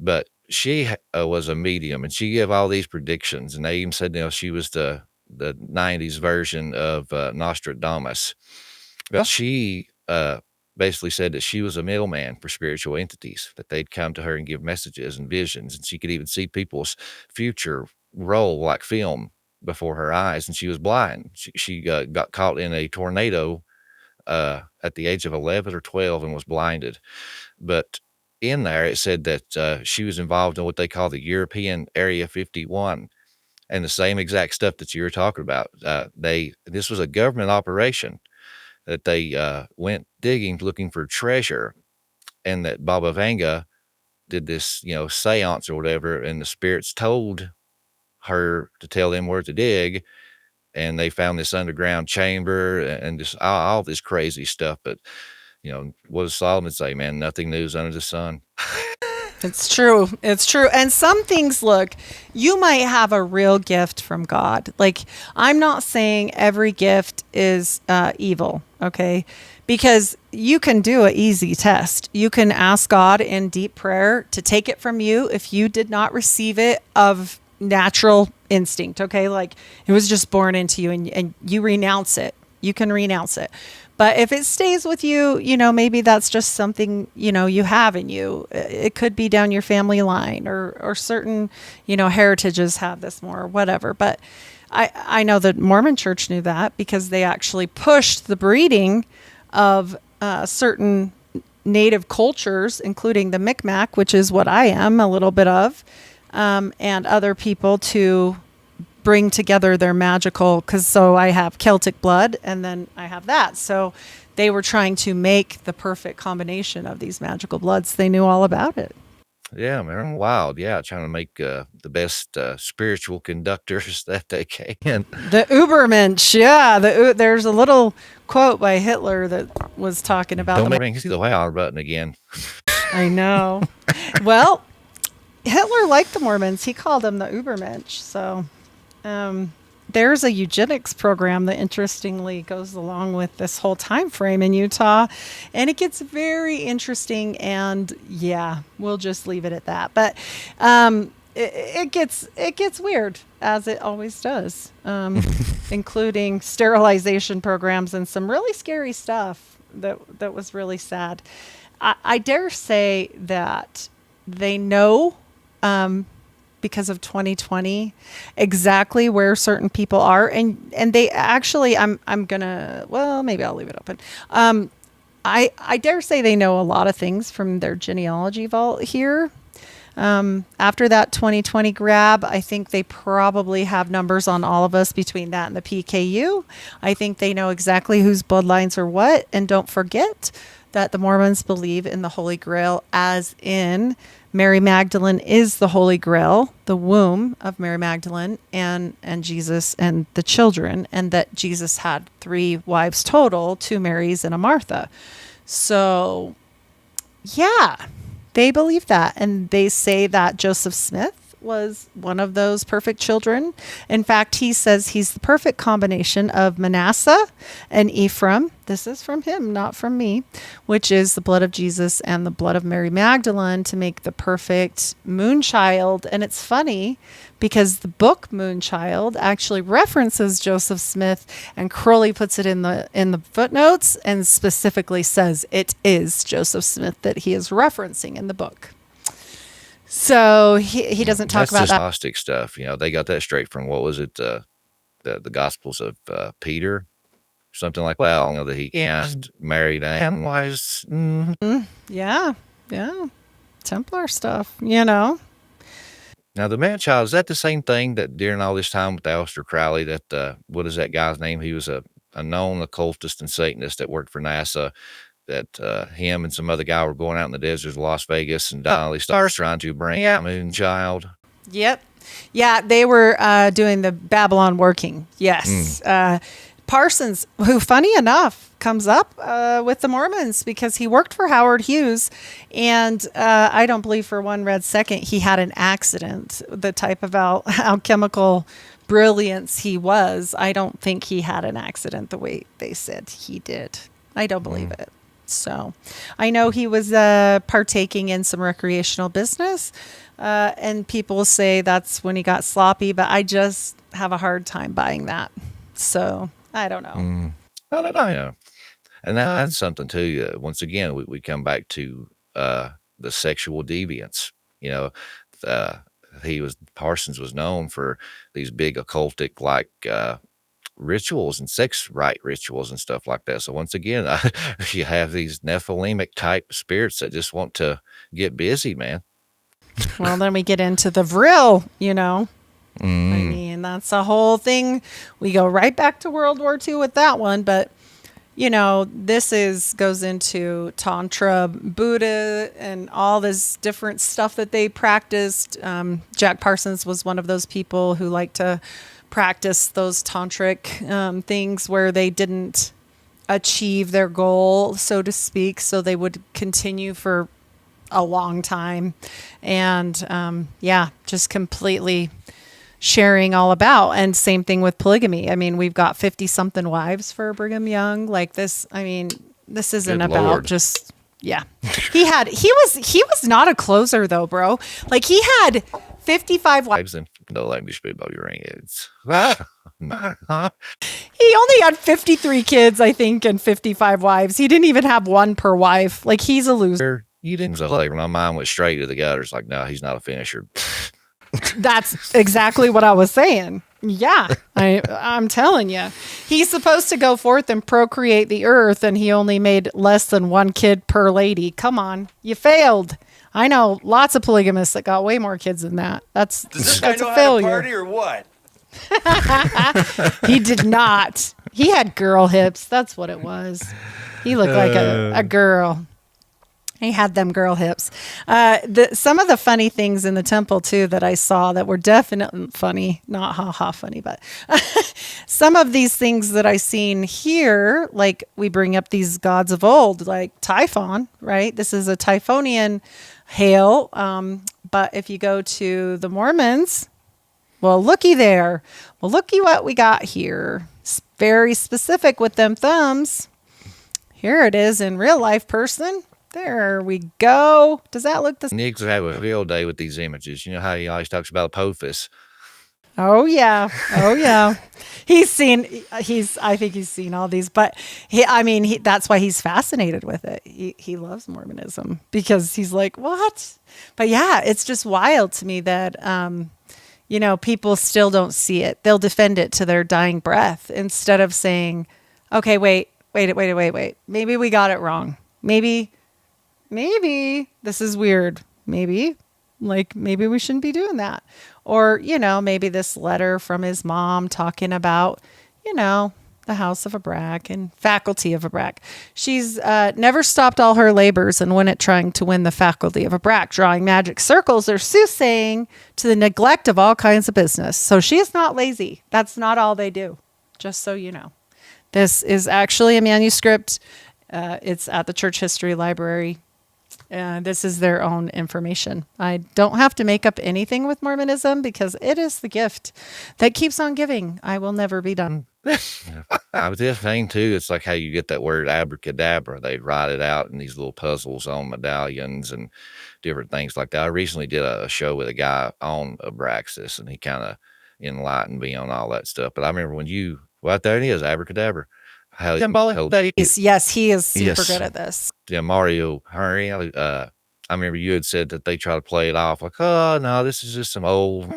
But she was a medium, and she gave all these predictions. And they even said, she was the 90s version of Nostradamus. Well, she basically said that she was a middleman for spiritual entities, that they'd come to her and give messages and visions, and she could even see people's future roll like film before her eyes, and she was blind. She got caught in a tornado at the age of 11 or 12 and was blinded. But in there, it said that she was involved in what they call the European Area 51, and the same exact stuff that you were talking about. This was a government operation that they went digging, looking for treasure, and that Baba Vanga did this, seance or whatever, and the spirits told her to tell them where to dig, and they found this underground chamber and just all this crazy stuff. But, what does Solomon say, man? Nothing new is under the sun. It's true. It's true. And some things, look, you might have a real gift from God. Like, I'm not saying every gift is evil, okay? Because you can do an easy test. You can ask God in deep prayer to take it from you if you did not receive it of natural instinct, okay? Like, it was just born into you, and you renounce it. You can renounce it. But if it stays with you, maybe that's just something, you have in you. It could be down your family line, or certain, heritages have this more, or whatever. But I know the Mormon church knew that, because they actually pushed the breeding of certain native cultures, including the Micmac, which is what I am a little bit of, and other people, to bring together their magical, so I have Celtic blood and then I have that. So they were trying to make the perfect combination of these magical bloods. They knew all about it. Yeah, man, wild. Yeah, trying to make the best spiritual conductors that they can. The Ubermensch, yeah. There's a little quote by Hitler that was talking about. Don't make me see the wow button again. I know. Well, Hitler liked the Mormons. He called them the Ubermensch. So there's a eugenics program that interestingly goes along with this whole time frame in Utah, and it gets very interesting, and yeah, we'll just leave it at that. But it gets weird, as it always does, including sterilization programs and some really scary stuff that was really sad. I dare say that they know, because of 2020, exactly where certain people are, and they actually, I'm gonna, well, maybe I'll leave it open. I dare say they know a lot of things from their genealogy vault here. After that 2020 grab, I think they probably have numbers on all of us between that and the PKU. I think they know exactly whose bloodlines are what, and don't forget that the Mormons believe in the Holy Grail, as in Mary Magdalene is the Holy Grail, the womb of Mary Magdalene, and Jesus and the children, and that Jesus had 3 wives total, 2 Marys and a Martha. So, yeah, they believe that. And they say that Joseph Smith was one of those perfect children. In fact, he says he's the perfect combination of Manasseh and Ephraim. This is from him, not from me, which is the blood of Jesus and the blood of Mary Magdalene to make the perfect moonchild. And it's funny because the book Moonchild actually references Joseph Smith, and Crowley puts it in the footnotes and specifically says it is Joseph Smith that he is referencing in the book. So he doesn't talk about That's that. just Gnostic stuff. They got that straight from, what was it, the Gospels of Peter, something like. Well, that he married and was. Yeah, Templar stuff. Now, the man-child, is that the same thing that during all this time with Aleister Crowley, that, what is that guy's name? He was a known occultist and Satanist that worked for NASA, that him and some other guy were going out in the deserts of Las Vegas, and all these stars trying to bring out Moonchild. Yep. Yeah, they were doing the Babylon working. Yes. Parsons, who, funny enough, comes up with the Mormons because he worked for Howard Hughes, and I don't believe for one red second he had an accident. The type of alchemical brilliance he was, I don't think he had an accident the way they said he did. I don't believe it. So I know he was partaking in some recreational business, and people say that's when he got sloppy, but I just have a hard time buying that. So I don't know. I don't know. And that's something too. Once again, we come back to the sexual deviance. Parsons was known for these big occultic rituals and sex rite rituals and stuff like that. So once again, you have these Nephilim type spirits that just want to get busy, man. Well, then we get into the Vril, I mean, that's a whole thing. We go right back to World War II with that one. But, this goes into Tantra, Buddha, and all this different stuff that they practiced. Jack Parsons was one of those people who liked to practice those tantric things where they didn't achieve their goal, so to speak. So they would continue for a long time. And, just completely sharing all about. And same thing with polygamy. I mean, we've got 50 something wives for Brigham Young. Like this, I mean, this isn't Good about Lord. just, yeah. He was not a closer though, bro. Like he had 55 wives. And no language about your ring. He only had 53 kids, I think, and 55 wives. He didn't even have one per wife. Like he's a loser. You didn't. Like my mind went straight to the gutters. Like, no, he's not a finisher. That's exactly what I was saying. Yeah, I'm telling you. He's supposed to go forth and procreate the earth, and he only made less than one kid per lady. Come on, you failed. I know lots of polygamists that got way more kids than that. That's a failure. Party or what? He did not. He had girl hips. That's what it was. He looked like a girl. He had them girl hips. Some of the funny things in the temple, too, that I saw that were definitely funny, not ha-ha funny, but some of these things that I seen here, like we bring up these gods of old, like Typhon, right? This is a Typhonian hail. But if you go to the Mormons, well, looky there. Well, looky what we got here. It's very specific with them thumbs. Here it is in real life person. There we go. Does that look the same? Nick's have a field day with these images. You know how he always talks about Apophis. Oh yeah. I think he's seen all these, but that's why he's fascinated with it. He loves Mormonism because he's like, what? But yeah, it's just wild to me that, people still don't see it. They'll defend it to their dying breath instead of saying, okay, wait. Maybe we got it wrong. Maybe this is weird. Maybe we shouldn't be doing that. Or, maybe this letter from his mom talking about, the house of Abrac and faculty of Abrac. She's never stopped all her labors and went at trying to win the faculty of Abrac, drawing magic circles or soothsaying to the neglect of all kinds of business. So she is not lazy. That's not all they do. Just so you know. This is actually a manuscript. It's at the Church History Library. This is their own information. I don't have to make up anything with Mormonism because it is the gift that keeps on giving. I will never be done. I was just saying too, it's like how you get that word abracadabra. They write it out in these little puzzles on medallions and different things like that. I recently did a show with a guy on Abraxas, and he kind of enlightened me on all that stuff. But I remember when you, well, there it is, abracadabra. Yes, he is super good at this. Yeah, Mario Hurry. I remember you had said that they try to play it off like, oh no, this is just some old,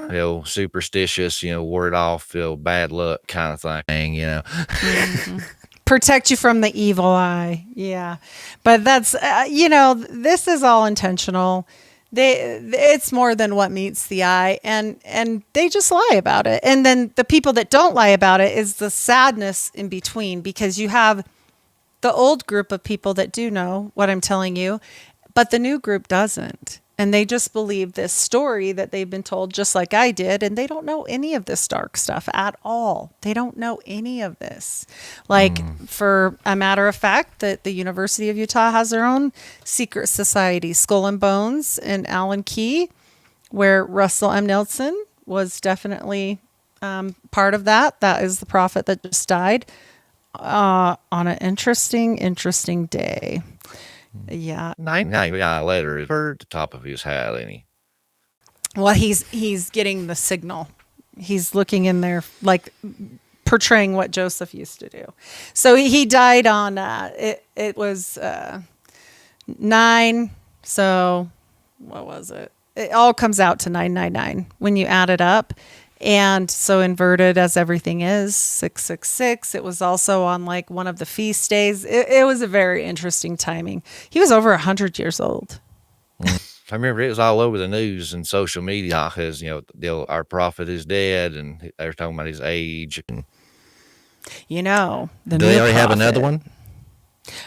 superstitious, ward off, bad luck kind of thing, Mm-hmm. Protect you from the evil eye. Yeah. But that's, this is all intentional. It's more than what meets the eye, and they just lie about it. And then the people that don't lie about it is the sadness in between, because you have the old group of people that do know what I'm telling you, but the new group doesn't. And they just believe this story that they've been told, just like I did. And they don't know any of this dark stuff at all. They don't know any of this. For a matter of fact, that the University of Utah has their own secret society, Skull and Bones in Allen Key, where Russell M. Nelson was definitely part of that. That is the prophet that just died on an interesting day. Yeah. 99 later, is at the top of his hat, ain't he? Well, he's getting the signal. He's looking in there, like portraying what Joseph used to do. So he died on it was 9. So what was it? It all comes out to 999 when you add it up. And so inverted as everything is, 666. It was also on like one of the feast days. It was a very interesting timing. He was over 100 years old. I remember it was all over the news and social media because, our prophet is dead, and they were talking about his age. The Do they already have another one?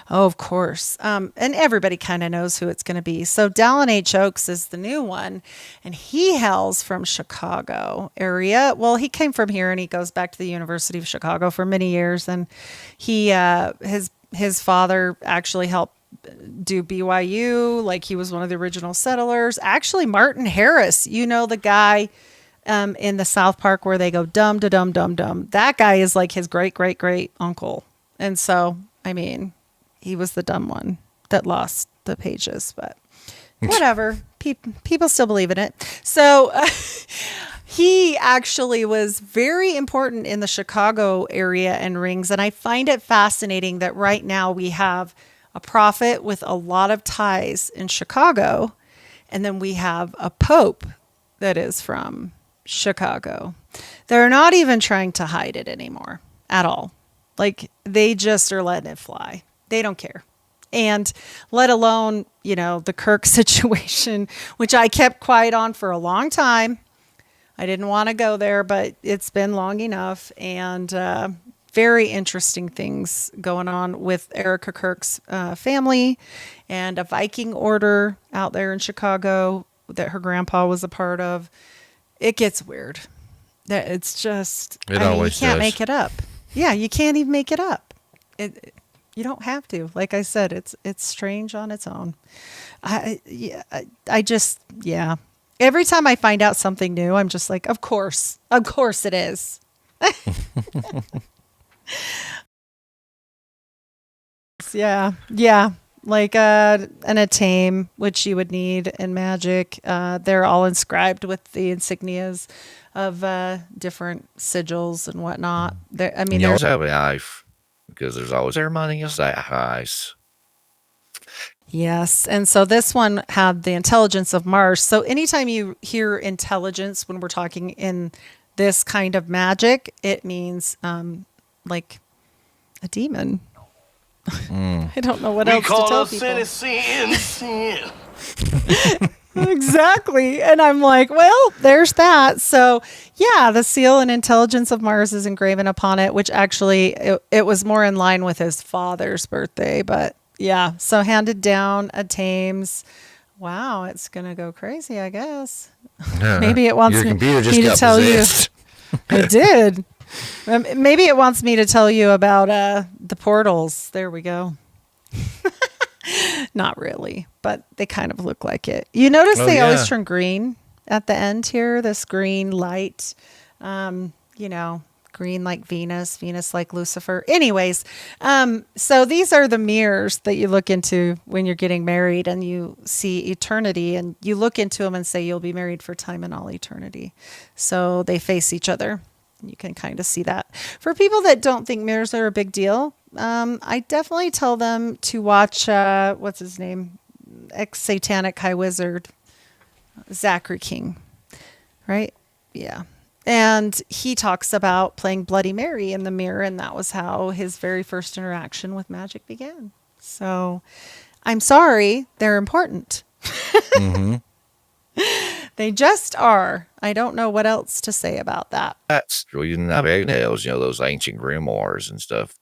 Oh, of course. And everybody kind of knows who it's going to be. So Dallin H. Oaks is the new one, and he hails from Chicago area. Well, he came from here, and he goes back to the University of Chicago for many years. And he, his father actually helped do BYU. Like, he was one of the original settlers. Actually, Martin Harris, the guy in the South Park where they go dum da dum dum dum. That guy is like his great great great uncle. And so, he was the dumb one that lost the pages, but whatever. People still believe in it. So he actually was very important in the Chicago area and rings. And I find it fascinating that right now we have a prophet with a lot of ties in Chicago. And then we have a pope that is from Chicago. They're not even trying to hide it anymore at all. Like, they just are letting it fly. They don't care. And let alone, the Kirk situation, which I kept quiet on for a long time. I didn't want to go there, but it's been long enough. And very interesting things going on with Erica Kirk's family and a Viking order out there in Chicago that her grandpa was a part of. It gets weird. It's just, you can't make it up. Yeah, you can't even make it up. You don't have to. Like I said, it's strange on its own. Every time I find out something new, I'm just like, of course it is. Yeah. Like an atame, which you would need in magic. They're all inscribed with the insignias of different sigils and whatnot. You always have a knife because there's always ceremony of sacrifice. Yes, and so this one had the intelligence of Mars. So anytime you hear intelligence when we're talking in this kind of magic, it means like a demon. I don't know what else to tell people. Sin. Exactly. And I'm like, well, there's that. So yeah, the seal and intelligence of Mars is engraven upon it, which actually it was more in line with his father's birthday. But yeah, so handed down a Thames. Wow, it's going to go crazy, I guess. Maybe it wants me to tell possessed. You. It did. Maybe it wants me to tell you about the portals. There we go. Not really, but they kind of look like it. You notice Oh, they yeah. always turn green at the end here, this green light, you know, green like Venus, Venus like Lucifer. Anyways, so these are the mirrors that you look into when you're getting married and you see eternity, and you look into them and say you'll be married for time and all eternity. So they face each other. You can kind of see that. For people that don't think mirrors are a big deal, I definitely tell them to watch, what's his name? Ex-Satanic High Wizard, Zachary King, right? Yeah. And he talks about playing Bloody Mary in the mirror, and that was how his very first interaction with magic began. So I'm sorry, they're important. They just are. I don't know what else to say about that. That's reading the fairy tales, those ancient grimoires and stuff.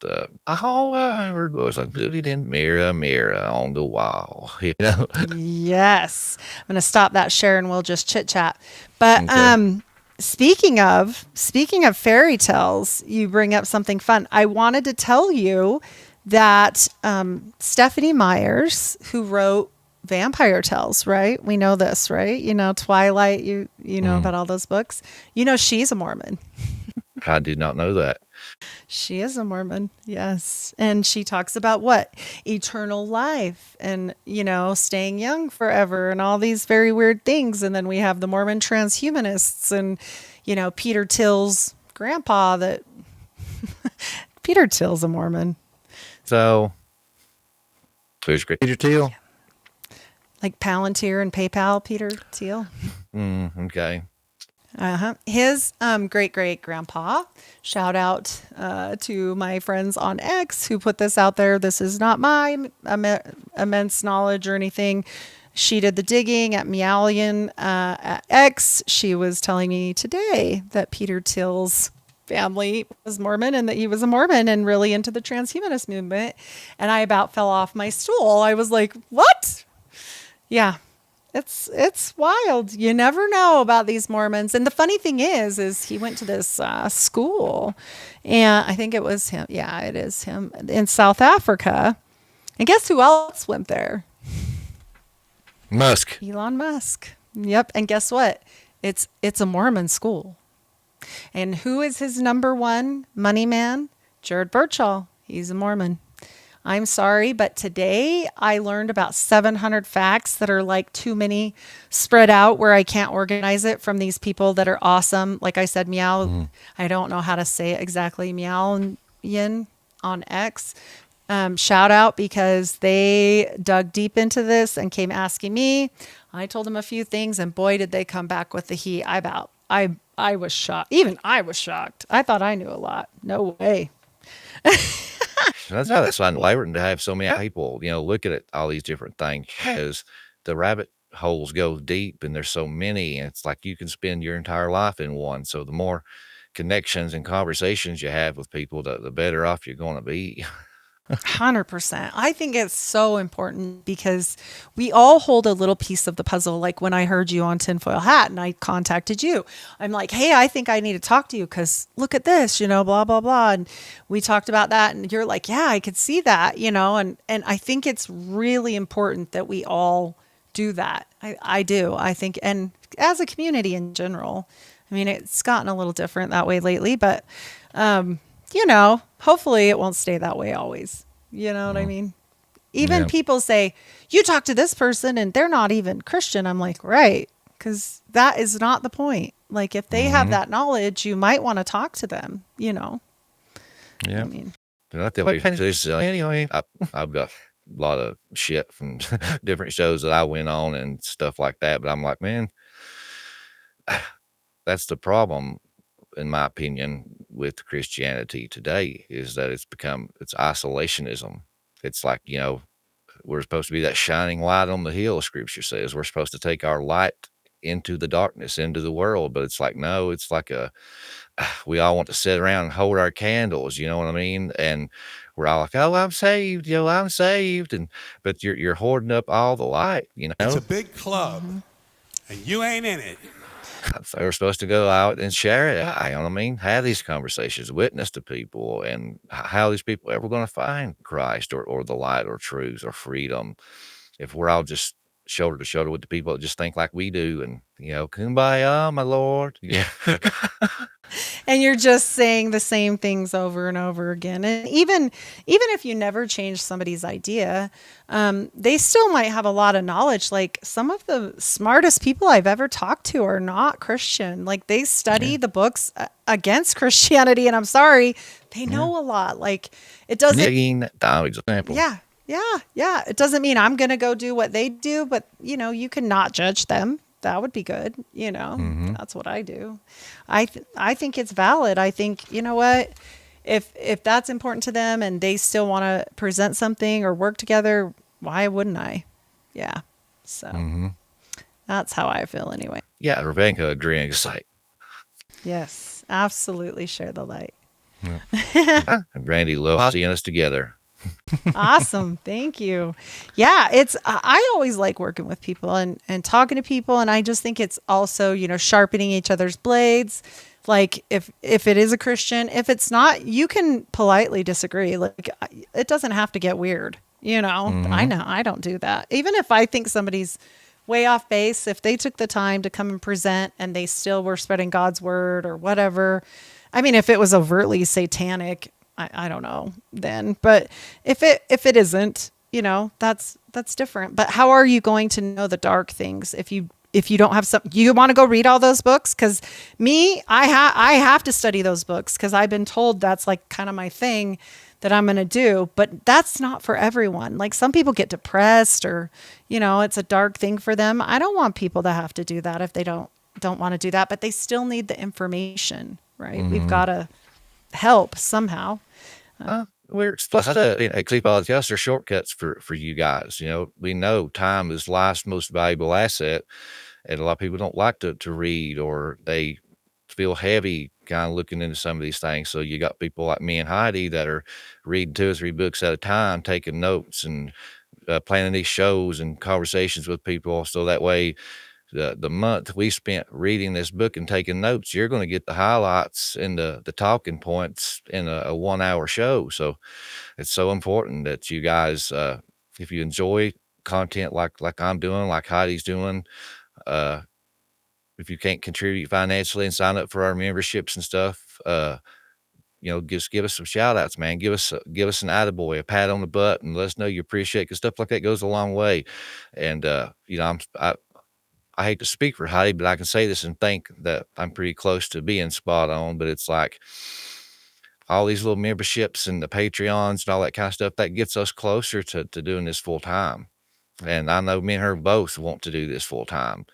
All I heard was like, put it in mirror, mirror on the wall. Yes. I'm going to stop that share and we'll just chit chat. But Okay. speaking of fairy tales, you bring up something fun. I wanted to tell you that Stephanie Myers, who wrote Vampire Tales, right? We know this, right? Twilight, you know about all those books. She's a Mormon. I did not know that. She is a Mormon, yes. And she talks about what? Eternal life and, staying young forever and all these very weird things. And then we have the Mormon transhumanists and, Peter Till's grandpa that Peter Till's a Mormon. So, who's Peter Thiel? Like Palantir and PayPal, Peter Thiel. Okay. His great grandpa, shout out to my friends on X who put this out there. This is not my immense knowledge or anything. She did the digging at Meowlian at X. She was telling me today that Peter Till's family was Mormon and that he was a Mormon and really into the transhumanist movement. And I about fell off my stool. I was like, what? Yeah. It's wild. You never know about these Mormons. And the funny thing is he went to this school, and I think it was him. Yeah, it is him in South Africa. And guess who else went there? Musk. Elon Musk. Yep. And guess what? It's a Mormon school. And who is his number one money man? Jared Birchall. He's a Mormon. I'm sorry, but today I learned about 700 facts that are like too many spread out where I can't organize it from these people that are awesome. Like I said, Meow. I don't know how to say it exactly. Meow Yin on X. Shout out because they dug deep into this and came asking me. I told them a few things, and boy, did they come back with the heat. I was shocked. Even I was shocked. I thought I knew a lot. No way. That's how that's unlivering to have so many people, look at it, all these different things, because the rabbit holes go deep and there's so many, and it's like you can spend your entire life in one. So the more connections and conversations you have with people, the better off you're going to be. 100%. I think it's so important because we all hold a little piece of the puzzle. Like when I heard you on Tinfoil Hat and I contacted you, I'm like, hey, I think I need to talk to you because look at this, blah, blah, blah. And we talked about that. And you're like, yeah, I could see that, and I think it's really important that we all do that. I do. I think, and as a community in general, I mean, it's gotten a little different that way lately, but, hopefully it won't stay that way always. You know what I mean? Even people say, you talk to this person and they're not even Christian. I'm like, right. Because that is not the point. Like if they have that knowledge, you might want to talk to them, Yeah. I mean, Anyway, I've got a lot of shit from different shows that I went on and stuff like that. But I'm like, man, that's the problem, in my opinion, with Christianity today, is that it's isolationism. It's like, we're supposed to be that shining light on the hill, scripture says. We're supposed to take our light into the darkness, into the world. But it's like, no, it's like we all want to sit around and hold our candles, you know what I mean? And we're all like, oh, I'm saved, I'm saved. But you're hoarding up all the light, It's a big club, and you ain't in it. So we're supposed to go out and share it. You know what I mean? Have these conversations, witness to people, and how these people ever going to find Christ or the light or truth or freedom if we're all just shoulder to shoulder with the people that just think like we do and, kumbaya, my Lord. Yeah. And you're just saying the same things over and over again. And even if you never change somebody's idea, they still might have a lot of knowledge. Like some of the smartest people I've ever talked to are not Christian. Like they study the books against Christianity, and I'm sorry, they know a lot. Like it doesn't. Example. Yeah. It doesn't mean I'm going to go do what they do, but you can not judge them. That would be good. That's what I do. I think it's valid. I think, you know what, if that's important to them and they still want to present something or work together, why wouldn't I? Yeah. So that's how I feel anyway. Yeah. Rebecca agreeing. It's like, yes, absolutely. Share the light. Randy Luv seeing us together. Awesome. Thank you. Yeah, I always like working with people and talking to people. And I just think it's also, sharpening each other's blades. Like if it is a Christian, if it's not, you can politely disagree. Like it doesn't have to get weird. I know I don't do that. Even if I think somebody's way off base, if they took the time to come and present and they still were spreading God's word or whatever. I mean, if it was overtly satanic, I don't know then, but if it isn't, that's different. But how are you going to know the dark things if you don't have you want to go read all those books? Cause I have to study those books cause I've been told that's like kind of my thing that I'm going to do, but that's not for everyone. Like some people get depressed or, it's a dark thing for them. I don't want people to have to do that if they don't want to do that, but they still need the information, right? We've got to help somehow. We're supposed to keep all the other shortcuts for you guys. We know time is life's most valuable asset, and a lot of people don't like to read or they feel heavy kind of looking into some of these things. So you got people like me and Heidi that are reading 2 or 3 books at a time, taking notes and planning these shows and conversations with people. So that way, the month we spent reading this book and taking notes, you're going to get the highlights and the talking points in a 1-hour show. So it's so important that you guys, if you enjoy content like I'm doing, like Heidi's doing, if you can't contribute financially and sign up for our memberships and stuff, just give us some shout outs, man. Give us an attaboy, a pat on the butt, and let us know you appreciate it, because stuff like that goes a long way. And, I hate to speak for Heidi, but I can say this and think that I'm pretty close to being spot on, but it's like all these little memberships and the Patreons and all that kind of stuff, that gets us closer to doing this full time. And I know me and her both want to do this full time,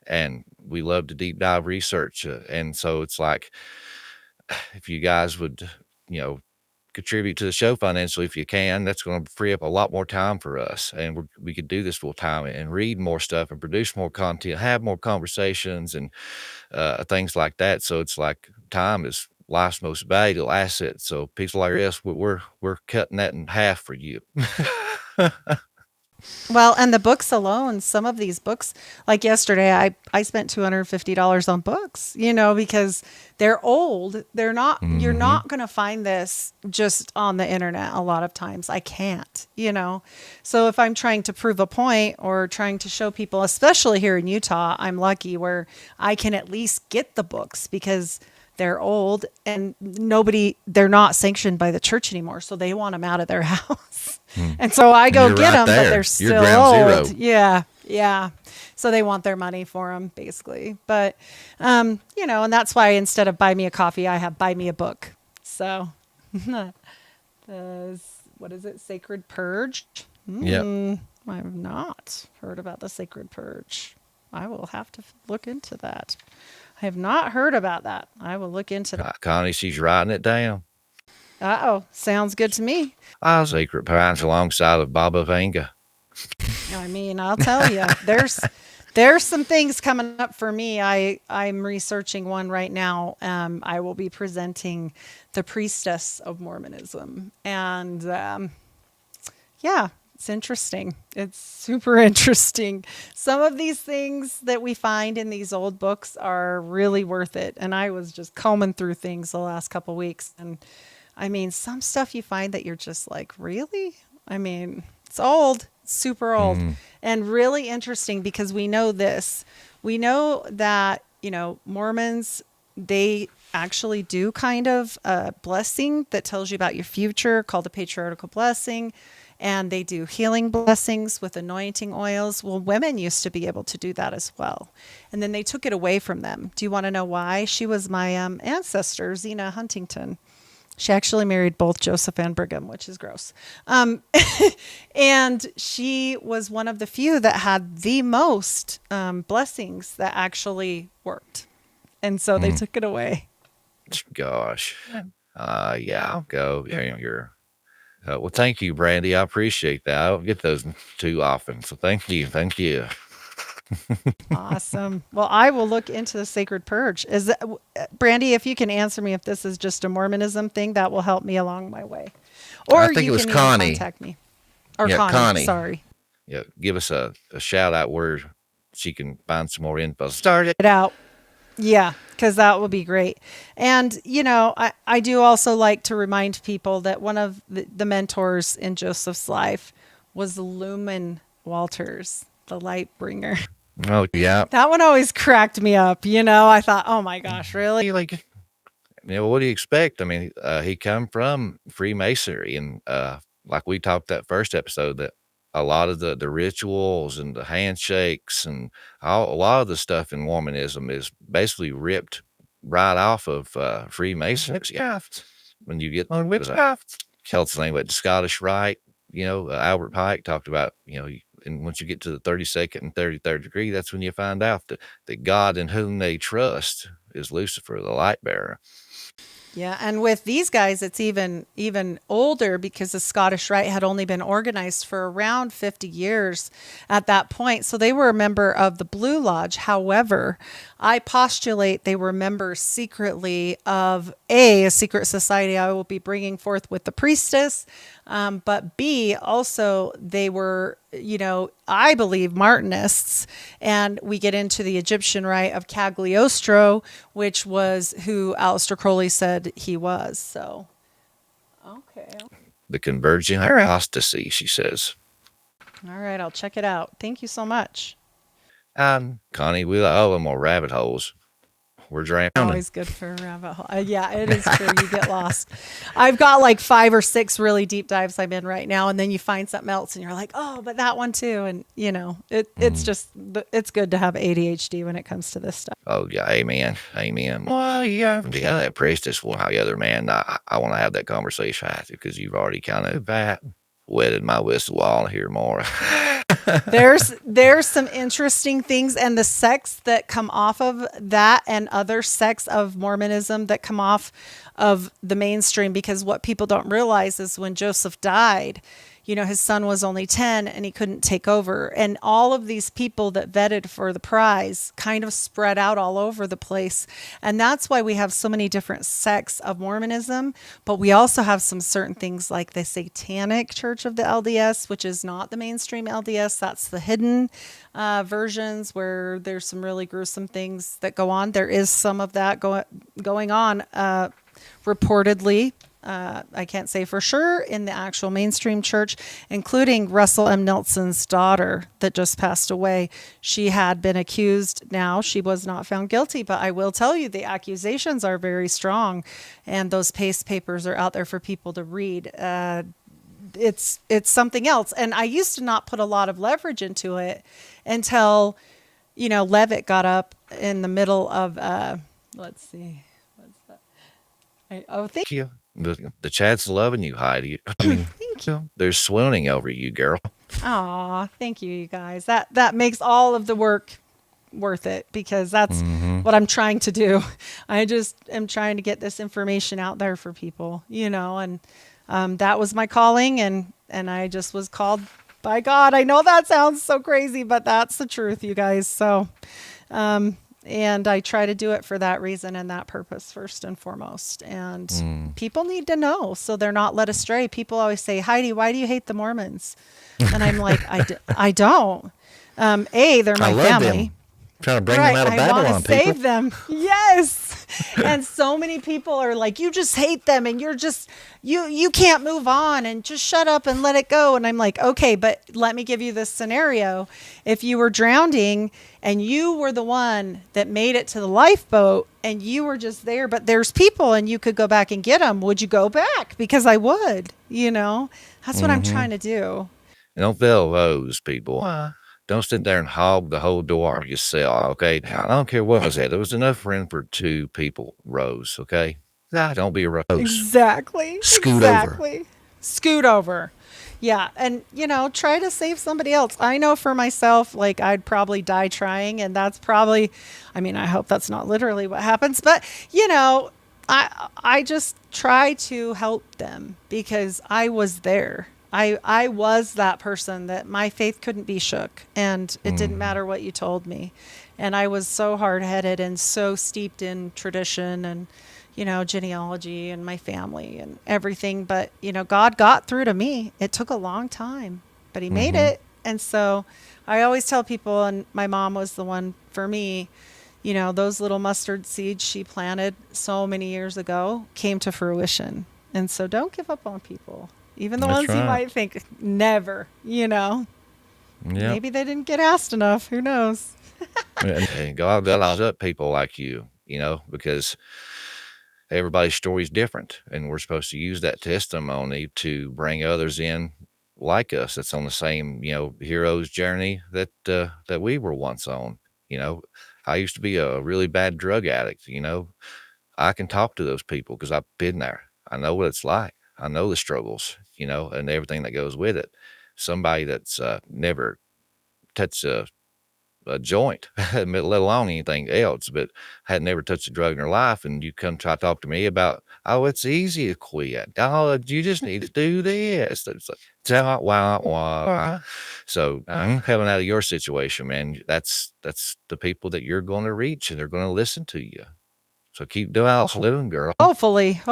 and we love to deep dive research. And so it's like, if you guys would, contribute to the show financially if you can, that's going to free up a lot more time for us, and we could do this full time and read more stuff and produce more content, have more conversations and things like that. So it's like time is life's most valuable asset. So people like us, we're cutting that in half for you. Well, and the books alone, some of these books, like yesterday, I spent $250 on books, because they're old. They're not, you're not going to find this just on the internet. A lot of times I can't, so if I'm trying to prove a point or trying to show people, especially here in Utah, I'm lucky where I can at least get the books because they're old and they're not sanctioned by the church anymore. So they want them out of their house. And so I go get them, but they're still old. Zero. Yeah. So they want their money for them basically. But, and that's why instead of buy me a coffee, I have buy me a book. So what is it? Sacred Purge. Yeah. I have not heard about the Sacred Purge. I will have to look into that. I have not heard about that. I will look into that. Connie, she's writing it down. Sounds good to me. Sacred Pines alongside of Baba Vanga. I mean, I'll tell you, there's some things coming up for me. I'm researching one right now. I will be presenting the priestess of Mormonism, and It's interesting. It's super interesting. Some of these things that we find in these old books are really worth it. And I was just combing through things the last couple weeks. And I mean, some stuff you find that you're just like, really? I mean, it's old, super old, and really interesting because we know this. We know that, Mormons, they actually do kind of a blessing that tells you about your future called a patriarchal blessing. And they do healing blessings with anointing oils. Well, women used to be able to do that as well. And then they took it away from them. Do you want to know why? She was my ancestor, Zena Huntington. She actually married both Joseph and Brigham, which is gross. And she was one of the few that had the most blessings that actually worked. And so they took it away. Gosh. Yeah, I'll go. You're well, thank you, Brandy. I appreciate that. I don't get those too often. So thank you. Thank you. Awesome. Well, I will look into the Sacred Purge. Is that, Brandy, if you can answer me if this is just a Mormonism thing, that will help me along my way. Or I think you it was can Connie. Contact me. Or Yeah, Connie. Connie. Sorry. Yeah, give us a shout out where she can find some more info. Start it. It out. Yeah, because that will be great. And, I do also like to remind people that one of the mentors in Joseph's life was Lumen Walters, the light bringer. Oh, yeah. That one always cracked me up. I thought, oh my gosh, really? Like, what do you expect? I mean, he come from Freemasonry, and like we talked that first episode, that a lot of the rituals and the handshakes and a lot of the stuff in Mormonism is basically ripped right off of Freemasonry. Yeah, when you get on witchcraft, Celt's name, but the Scottish Rite, Albert Pike talked about, and once you get to the 32nd and 33rd degree, that's when you find out that God in whom they trust is Lucifer, the light bearer. Yeah, and with these guys, it's even older because the Scottish Rite had only been organized for around 50 years at that point. So they were a member of the Blue Lodge. However, I postulate they were members secretly of a secret society I will be bringing forth with the priestess. But B, also they were, I believe Martinists, and we get into the Egyptian rite of Cagliostro, which was who Aleister Crowley said he was. So, okay. The converging apostasy, she says. All right, I'll check it out. Thank you so much. Connie, we'll more rabbit holes. We're drowning. Always good for a rabbit hole. Yeah, it is true. You get lost. I've got like 5 or 6 really deep dives I'm in right now, and then you find something else, and you're like, oh, but that one too. And it's just it's good to have ADHD when it comes to this stuff. Oh yeah, amen. Well, yeah, that priestess will the other man. I want to have that conversation because you've already kind of wetted my whistle. I want to hear more. There's some interesting things, and the sects that come off of that and other sects of Mormonism that come off of the mainstream, because what people don't realize is when Joseph died, his son was only 10 and he couldn't take over. And all of these people that vetted for the prize kind of spread out all over the place. And that's why we have so many different sects of Mormonism. But we also have some certain things like the Satanic Church of the LDS, which is not the mainstream LDS. That's the hidden versions where there's some really gruesome things that go on. There is some of that going on reportedly. I can't say for sure in the actual mainstream church, including Russell M. Nelson's daughter that just passed away. She had been accused. Now she was not found guilty, but I will tell you the accusations are very strong, and those paste papers are out there for people to read. It's something else. And I used to not put a lot of leverage into it until, Levitt got up in the middle of, let's see, what's that? Thank you. The chat's loving you, Heidi. Thank you. They're swooning over you, girl. Aw, thank you, you guys. That makes all of the work worth it, because that's what I'm trying to do. I just am trying to get this information out there for people, and that was my calling, and I just was called by God. I know that sounds so crazy, but that's the truth, you guys. So And I try to do it for that reason and that purpose first and foremost. And people need to know so they're not led astray. People always say, Heidi, why do you hate the Mormons? And I'm like, I don't. They're my family. Them. Trying to bring them out of Babylon, I want to save them. Yes. And so many people are like, you just hate them and you're just, you can't move on and just shut up and let it go. And I'm like, okay, but let me give you this scenario. If you were drowning and you were the one that made it to the lifeboat and you were just there, but there's people and you could go back and get them, would you go back? Because I would, that's what I'm trying to do. And don't fail those people. Don't sit there and hog the whole door yourself, okay? I don't care what I said. There was enough room for 2 people, Rose, okay? Don't be a Rose. Exactly. Scoot over. Scoot over. Yeah. And, try to save somebody else. I know for myself, like, I'd probably die trying. And that's probably, I hope that's not literally what happens. But, I just try to help them because I was there. I was that person that my faith couldn't be shook, and it didn't matter what you told me. And I was so hard-headed and so steeped in tradition and, genealogy and my family and everything. But, God got through to me. It took a long time, but he made it. And so I always tell people, and my mom was the one for me, those little mustard seeds she planted so many years ago came to fruition. And so don't give up on people. Even the ones you might think, never, Maybe they didn't get asked enough. Who knows? And God allows up people like you, because everybody's story is different. And we're supposed to use that testimony to bring others in like us that's on the same, hero's journey that we were once on. I used to be a really bad drug addict, I can talk to those people because I've been there. I know what it's like. I know the struggles, and everything that goes with it. Somebody that's never touched a joint, let alone anything else, but had never touched a drug in their life, and you come try to talk to me about, it's easy to quit. Oh, you just need to do this. It's like, wow. So I'm coming out of your situation, man. That's the people that you're going to reach, and they're going to listen to you. So keep doing living, girl. Hopefully.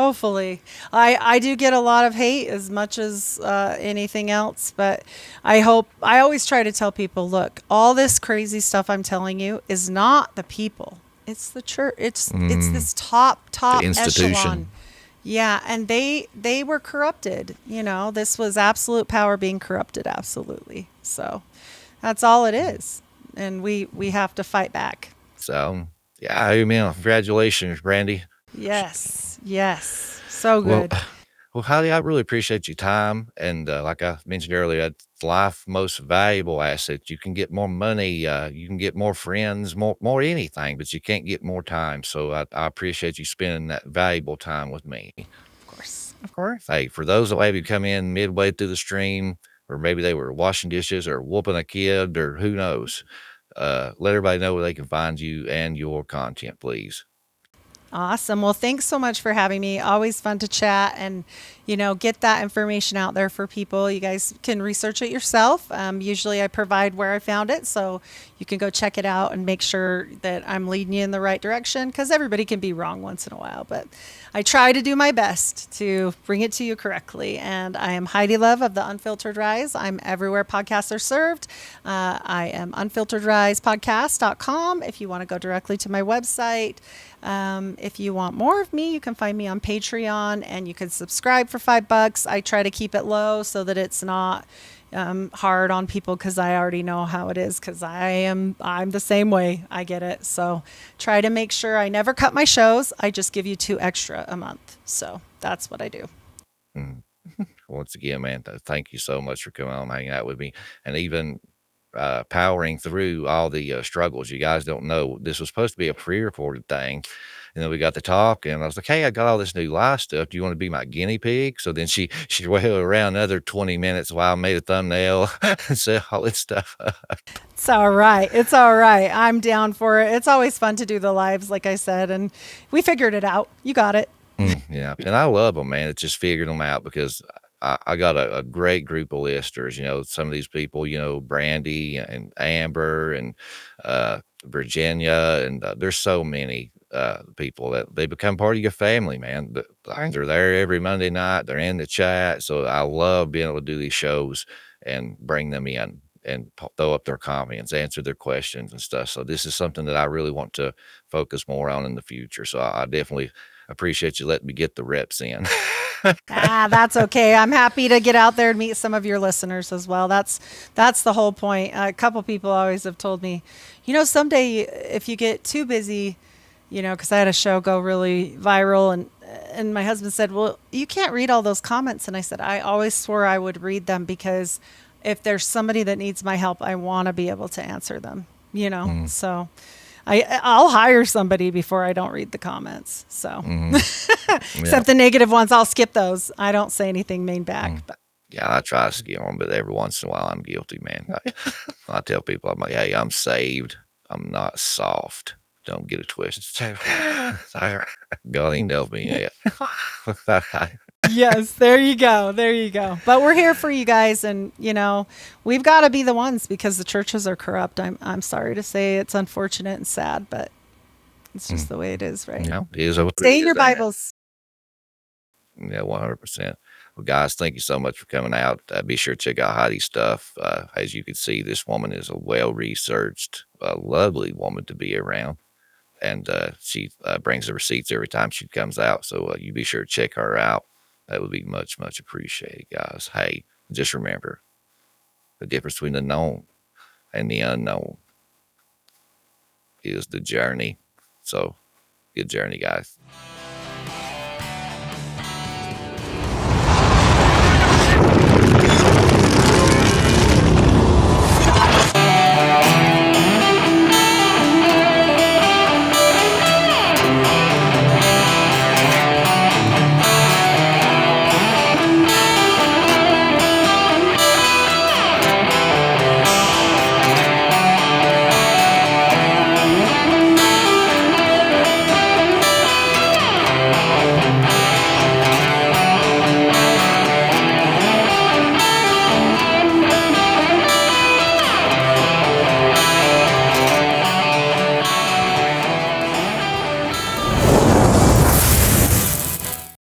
I do get a lot of hate as much as anything else, but I always try to tell people, look, all this crazy stuff I'm telling you is not the people. It's the church. It's this top the institution. Echelon. Yeah, and they were corrupted. This was absolute power being corrupted, absolutely. So that's all it is. And we have to fight back. So yeah, amen. Congratulations, Brandy. Yes. So good. Well, Heidi, I really appreciate your time. And like I mentioned earlier, it's life's most valuable asset. You can get more money, you can get more friends, more anything, but you can't get more time. So I appreciate you spending that valuable time with me. Of course. Hey, for those that maybe come in midway through the stream, or maybe they were washing dishes or whooping a kid or who knows, let everybody know where they can find you and your content, please. Awesome. Well, thanks so much for having me. Always fun to chat and, get that information out there for people. You guys can research it yourself. Usually I provide where I found it, so you can go check it out and make sure that I'm leading you in the right direction, because everybody can be wrong once in a while, but I try to do my best to bring it to you correctly. And I am Heidi Luv of The Unfiltered Rise. I'm everywhere podcasts are served. I am unfilteredrisepodcast.com if you want to go directly to my website. If you want more of me, you can find me on Patreon, and you can subscribe for $5. I try to keep it low so that it's not hard on people, because I already know how it is, because I'm the same way. I get it. So try to make sure I never cut my shows. I just give you 2 extra a month. So that's what I do. Once again, man, thank you so much for coming on and hanging out with me, and even powering through all the struggles. You guys don't know, this was supposed to be a pre-recorded thing. And then we got to talk, and I was like, hey, I got all this new live stuff. Do you want to be my guinea pig? So then she waited around another 20 minutes while I made a thumbnail and said all this stuff. It's all right. I'm down for it. It's always fun to do the lives, like I said, and we figured it out. You got it. Yeah. And I love them, man. It's just figuring them out, because I got a great group of listeners. Some of these people, Brandy and Amber and Virginia, and there's so many people that they become part of your family, man. They're there every Monday night. They're in the chat. So I love being able to do these shows and bring them in and throw up their comments, answer their questions and stuff. So this is something that I really want to focus more on in the future. So I definitely appreciate you letting me get the reps in. That's okay. I'm happy to get out there and meet some of your listeners as well. That's the whole point. A couple people always have told me, someday if you get too busy, because I had a show go really viral, and my husband said, well, you can't read all those comments. And I said, I always swore I would read them, because if there's somebody that needs my help, I want to be able to answer them, so I'll hire somebody before I don't read the comments. So except the negative ones, I'll skip those. I don't say anything mean back. But. Yeah, I try to skip them, but every once in a while I'm guilty, man. I tell people, I'm like, hey, I'm saved. I'm not soft. Don't get it twisted. God ain't helped me yet. Yes, there you go. There you go. But we're here for you guys, and we've got to be the ones, because the churches are corrupt. I'm sorry to say, it's unfortunate and sad, but it's just the way it is, right? Yeah, it is. Stay in your Bibles. Yeah, 100%. Well, guys, thank you so much for coming out. Be sure to check out Heidi's stuff. As you can see, this woman is a well-researched, lovely woman to be around. And she brings the receipts every time she comes out. So you be sure to check her out. That would be much, much appreciated, guys. Hey, just remember the difference between the known and the unknown is the journey. So good journey, guys.